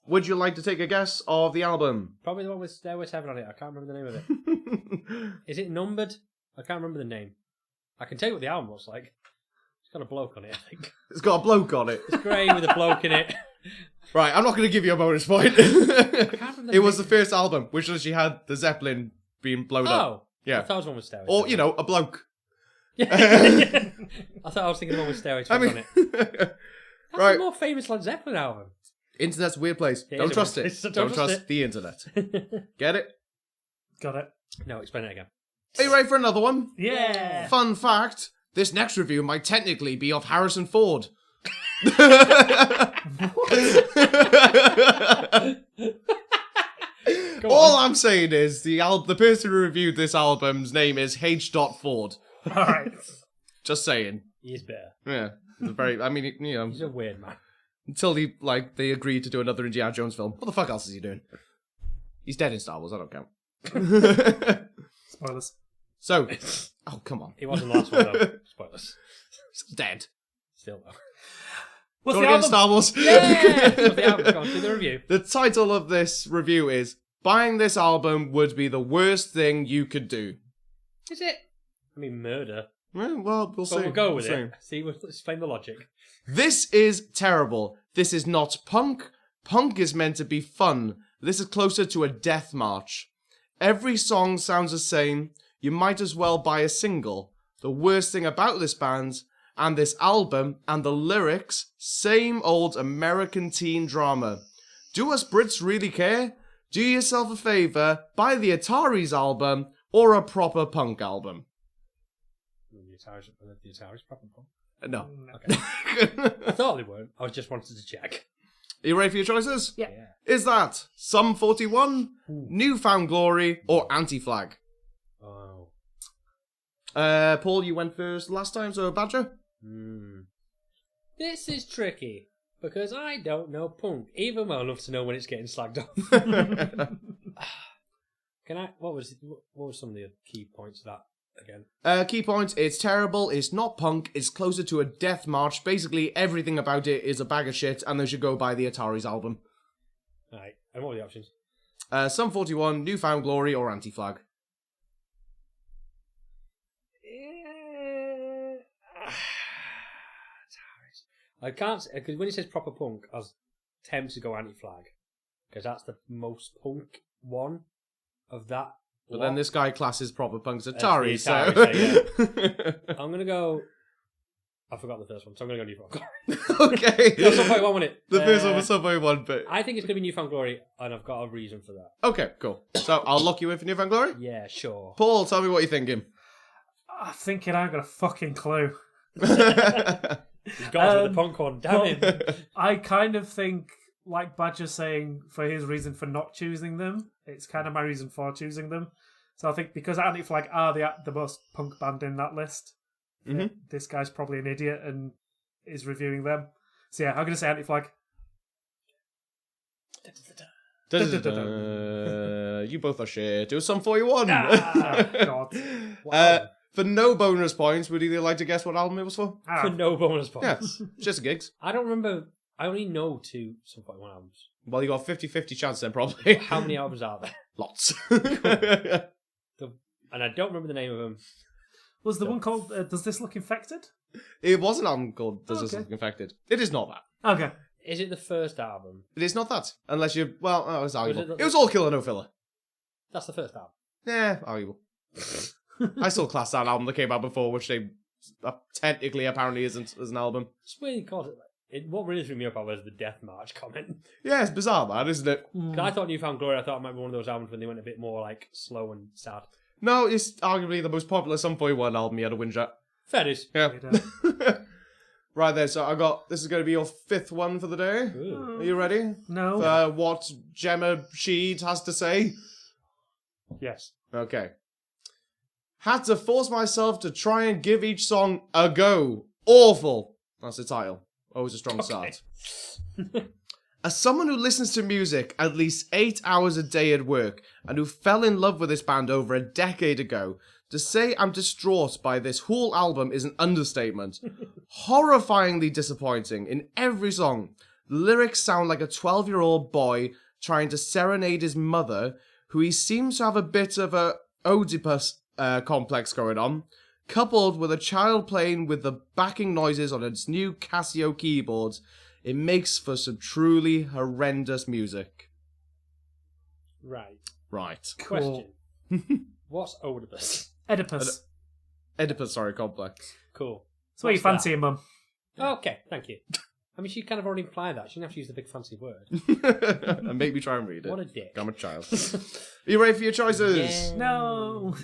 Would you like to take a guess of the album? Probably the one with Stairway to Heaven on it. I can't remember the name of it. Is it numbered? I can't remember the name. I can tell you what the album looks like. It's got a bloke on it, I think. It's got a bloke on it. It's grey with a bloke in it. Right, I'm not going to give you a bonus point. It was the first album, which actually had the Zeppelin being blown up. Oh. Yeah. I thought it was one with Stairway. Or, a bloke. Yeah. I thought I was thinking the one with Stairway to Heaven on it. That's right. a more famous Led Zeppelin album. Internet's a weird place. Yeah, don't trust it. Don't trust the internet. Get it? Got it. No, explain it again. Are you ready for another one? Yeah. Fun fact, this next review might technically be of Harrison Ford. All I'm saying is the person who reviewed this album's name is H. Ford. Alright. Just saying. He's better. Yeah. It's a very, He's a weird man. Until they agreed to do another Indiana Jones film. What the fuck else is he doing? He's dead in Star Wars, I don't count. Spoilers. So, oh, come on. He wasn't the last one, though. Spoilers. He's dead. Still, though. What's Go the again, album? Star Wars. Yeah! What's the album? Go on, do the review. The title of this review is Buying This Album Would Be the Worst Thing You Could Do. Is it? I mean, murder. Well, we'll see. But we'll go with We'll it. See, we'll explain the logic. This is terrible. This is not punk. Punk is meant to be fun. This is closer to a death march. Every song sounds the same. You might as well buy a single. The worst thing about this band and this album and the lyrics, same old American teen drama. Do us Brits really care? Do yourself a favour, buy the Ataris album or a proper punk album. The Ataris proper punk? No. Okay. I thought they weren't. I just wanted to check. Are you ready for your choices? Yeah. Is that Sum 41, Newfound Glory, or Anti-Flag? Oh. Paul, you went first last time, so Badger? This is tricky, because I don't know punk, even well enough to know when it's getting slagged off. What was some of the key points of that again? Key points, it's terrible, it's not punk, it's closer to a death march. Basically, everything about it is a bag of shit, and they should go buy the Ataris album. Alright, and what were the options? Sum 41, Newfound Glory, or Anti-Flag. I can't, because when he says proper punk, I was tempted to go Anti-Flag, because that's the most punk one of that. But then this guy classes proper punks Atari, so... I'm going to go... I forgot the first one, so I'm going to go Newfound Glory. Okay. No, Sum 41, wasn't it? The first one was Sum 41, but... I think it's going to be Newfound Glory, and I've got a reason for that. Okay, cool. So I'll lock you in for Newfound Glory? Yeah, sure. Paul, tell me what you're thinking. I'm thinking I ain't got a fucking clue. He's gone with the punk one, damn him. I kind of think, like Badger saying, for his reason for not choosing them, it's kind of my reason for choosing them. So I think because Anti-Flag are the most punk band in that list, this guy's probably an idiot and is reviewing them. So yeah, I'm going to say Anti-Flag. You both are shit. It was Sum 41. God. Wow. For no bonus points, would either like to guess what album it was for? For no bonus points. Yeah, just a gigs. I don't remember. I only know two Sum 41 albums. Well, you got 50-50 chance then, probably. How many albums are there? Lots. And I don't remember the name of them. Was the one called Does This Look Infected? It was an album called Does This Look Infected. It is not that. Okay. Is it the first album? It is not that. Unless you... Well, it's arguable. it It was all killer, no filler. That's the first album. Yeah, arguable. I still class that album that came out before, which they technically apparently isn't as an album. It's weird because what really threw me up was the Death March comment. Yeah, it's bizarre, man, isn't it? 'Cause I thought New Found Glory, I thought it might be one of those albums when they went a bit more like slow and sad. No, it's arguably the most popular Sum 41 album you had a whinge at. Fair is. Yeah. Right there, so this is going to be your 5th one for the day. Ooh. Are you ready? No. For what Gemma Sheed has to say? Yes. Okay. Had to force myself to try and give each song a go. Awful. That's the title. Always a strong start. As someone who listens to music at least 8 hours a day at work and who fell in love with this band over a decade ago, to say I'm distraught by this whole album is an understatement. Horrifyingly disappointing in every song. The lyrics sound like a 12-year-old boy trying to serenade his mother, who he seems to have a bit of a Oedipus complex going on, coupled with a child playing with the backing noises on its new Casio keyboards. It makes for some truly horrendous music. Right. Right. Question. What's Oedipus? Oedipus. Oedipus, sorry, complex. Cool. That's what you fancy him, Mum. Okay, thank you. I mean, she kind of already implied that. She didn't have to use the big fancy word. And make me try and read it. What a dick. I'm a child. Are you ready for your choices? Yeah. No.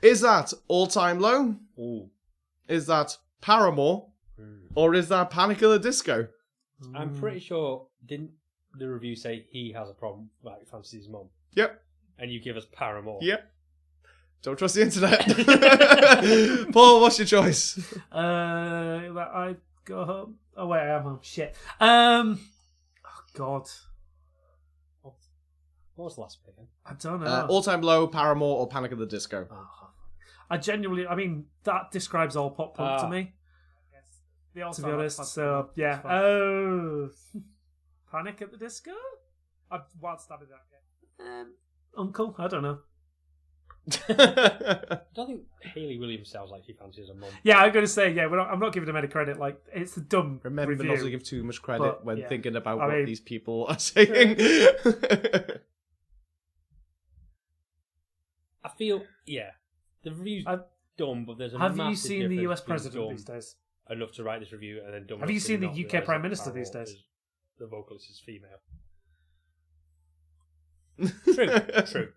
Is that All Time Low? Ooh. Is that Paramore? Or is that Panic at the Disco? I'm pretty sure, didn't the review say he has a problem, like, fancies his mum? Yep. And you give us Paramore. Yep. Don't trust the internet. Paul, what's your choice? I go home. Oh wait, I am home. Shit. Oh God. What was the last bit again? I don't know. All Time Low, Paramore, or Panic at the Disco? I mean, that describes all pop punk to me. To be honest, so yeah. Oh, Panic at the Disco. What's that again? Uncle, I don't know. I don't think Hayley Williams sounds like she fancies a mum. Yeah, I'm going to say, yeah, I'm not giving him any credit. Like, it's a dumb Remember review. not to give too much credit when thinking about what these people are saying. I feel, the review's dumb, but there's a Have massive you seen the difference US between president dumb these days? enough to write this review and then dumb Have enough you to seen the not UK realise Prime that Minister these Paramore days? is- The vocalist is female. True.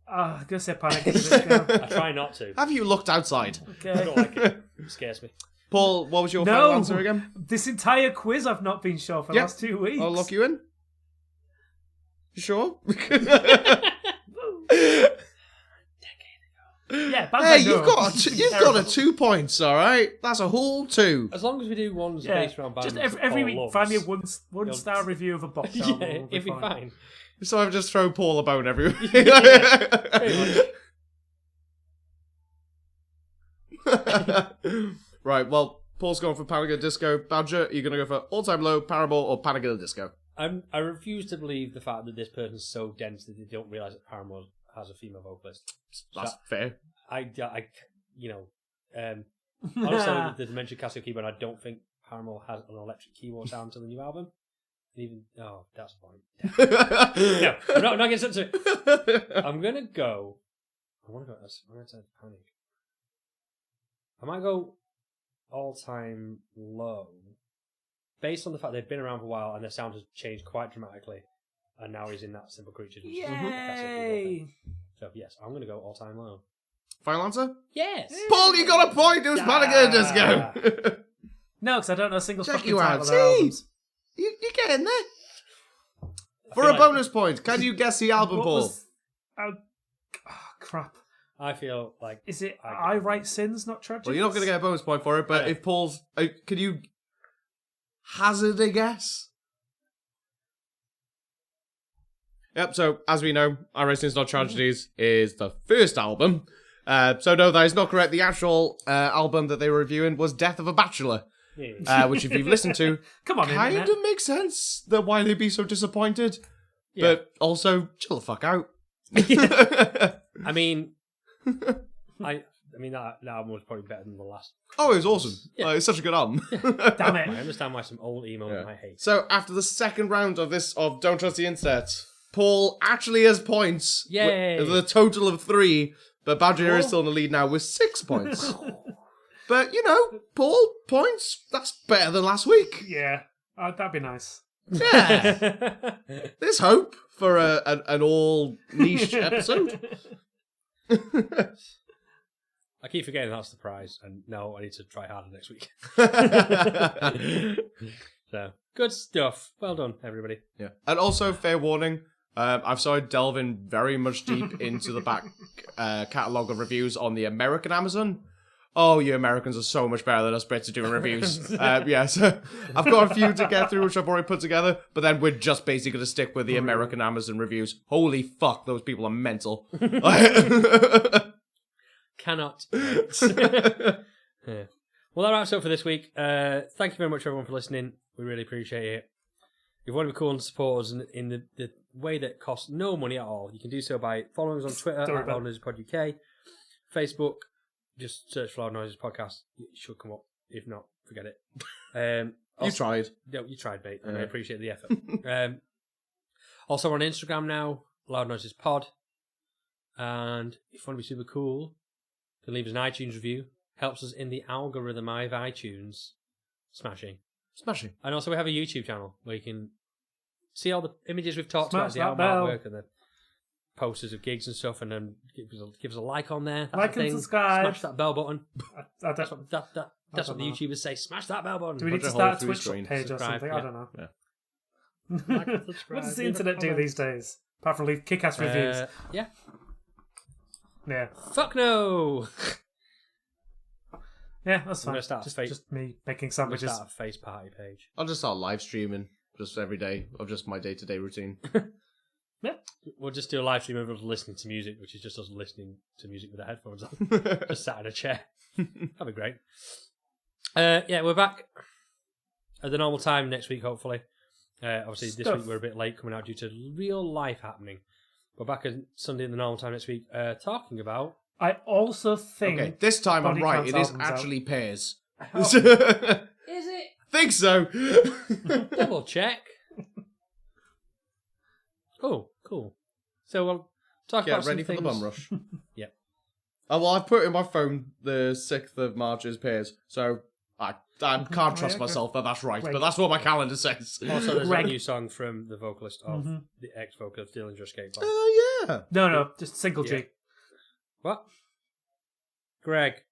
I'm going to say Panic at the Disco. I try not to. Have you looked outside? Okay. I don't like it. It scares me. Paul, what was your final answer again? This entire quiz I've not been sure for the last 2 weeks. I'll lock you in. You sure? Yeah, hey, you've got a 2 points, all right? That's a whole 2. As long as we do ones based around bands. Just every Paul week, loves. find me a one star review of a box album. Yeah, We'll be it'd be fine. So I've just thrown Paul a bone every week. Pretty much. Right, well, Paul's going for Panic at the Disco. Badger, are you going to go for All Time Low, Paramore, or Panic at the Disco? I refuse to believe the fact that this person's so dense that they don't realise that Paramore has a female vocalist. That's fair. Honestly, the Dimension Casio keyboard, I don't think Paramore has an electric keyboard sound to the new album. Even that's fine. No, I'm not getting into it. I'm gonna go. I want to go. I'm gonna say Panic. I might go All Time Low, based on the fact they've been around for a while and their sound has changed quite dramatically, and now he's in that Simple Creatures. Yay! So yes, I'm gonna go All Time Low. Final answer? Yes. Paul, you got a point. It was Panic at the Disco. No, because I don't know a single Check fucking you title out. of their albums. You get in there. For a bonus point, can you guess the album, Paul? Crap. I feel like... Is it I Write Sins, Not Tragedies? Well, you're not going to get a bonus point for it, but if Paul's... can you hazard a guess? Yep, so as we know, I Write Sins, Not Tragedies is the first album. So no, that is not correct. The actual album that they were reviewing was Death of a Bachelor. Which if you've listened to, Come on, kind Internet. of makes sense that why they'd be so disappointed. Yeah. But also, chill the fuck out. I mean, mean, that album was probably better than the last. Oh, it was awesome. Yeah. It's such a good album. Damn it. I understand why some old emo might hate. So after the second round of Don't Trust the Internet, Paul actually has points. Yay. With a total of 3, but Badger is still in the lead now with 6 points. But, Paul, points, that's better than last week. Yeah, that'd be nice. Yeah. There's hope for an all-niche episode. I keep forgetting that's the prize, and no, I need to try harder next week. So, good stuff. Well done, everybody. Yeah. And also, fair warning, I've started delving very much deep into the back catalogue of reviews on the American Amazon. Oh, you Americans are so much better than us Brits at doing reviews. So I've got a few to get through, which I've already put together, but then we're just basically going to stick with the American Amazon reviews. Holy fuck, those people are mental. Cannot wait. Yeah. Well, that wraps up for this week. Thank you very much, everyone, for listening. We really appreciate it. If you want to be cool and support us in the way that costs no money at all, you can do so by following us on Twitter at Loud Noises Pod UK, Facebook. Just search for Loud Noises Podcast. It should come up. If not, forget it. You tried. No, you tried, mate. And I appreciate the effort. Also, we're on Instagram now, Loud Noises Pod. And if you want to be super cool, you can leave us an iTunes review. Helps us in the algorithm of iTunes. Smashing. And also, we have a YouTube channel where you can see all the images we've talked about, the album artwork and the posters of gigs and stuff, and then give us a like on there. Like and subscribe. Smash that bell button. That's what the YouTubers say. Smash that bell button. Do we need to start a Twitch page or something? I don't know. Yeah. Like and subscribe. What does the internet do these days? Apart from leave kick-ass reviews. Yeah. Fuck no. Yeah, that's fine. I'm gonna start Just me making We'll sandwiches. start a face party page. I'll just start live streaming just every day of just my day-to-day routine. Yeah. We'll just do a live stream of us listening to music, which is just us listening to music with our headphones on. Just sat in a chair. That'd be great. We're back at the normal time next week, hopefully. Obviously, this week we're a bit late coming out due to real life happening. We're back on Sunday in the normal time next week, talking about... I also think... Okay, this time I'm Body right. Count's It is album's actually pairs. Is it? Think so. Double check. Oh, cool. So we'll talk about Get ready for some the things. bum rush. Yep. Oh, well, I've put in my phone the 6th of March as pairs, so I can't trust myself that that's right, but that's what my calendar says. Also, there's a Greg. new song from the vocalist of the ex-vocalist of Dillinger Escape Plan. Oh, yeah. No, just single G. Yeah. What? Greg.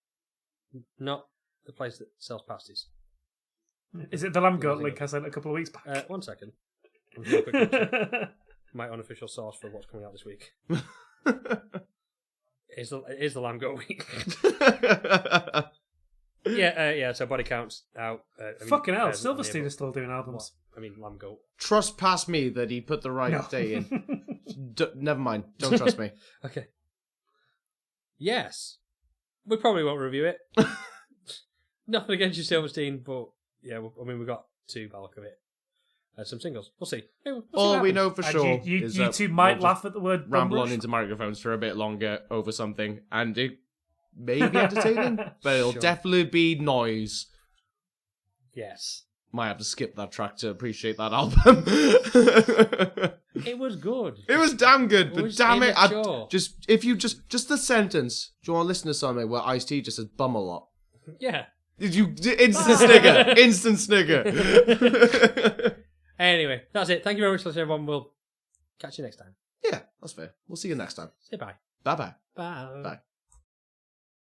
Not the place that sells pasties. Is it the Lamb Goat link I sent a couple of weeks back? 1 second. I'm doing a quick check. My unofficial source for what's coming out this week. It is the Lamb Goat week. So Body Count's out. Fucking hell, Silverstein is still doing albums. Lamb Goat. Trust past me that he put the right day in. Never mind. Don't trust me. Okay. Yes. We probably won't review it. Nothing against you, Silverstein, but yeah, we got 2 bulk of it. Some singles. We'll see. We'll see All what we happens. know for sure You is two that might we'll laugh at the word ramble bum on rush. into microphones for a bit longer over something, and it may be entertaining, but it'll definitely be noise. Yes. Might have to skip that track to appreciate that album. It was good. It was damn good, but damn it, Just just the sentence. Do you want to listen to something where Ice-T just says bum a lot? Yeah. Instant snigger. Anyway, that's it. Thank you very much for listening, everyone. We'll catch you next time. Yeah, that's fair. We'll see you next time. Say bye. Bye-bye. Bye. Bye.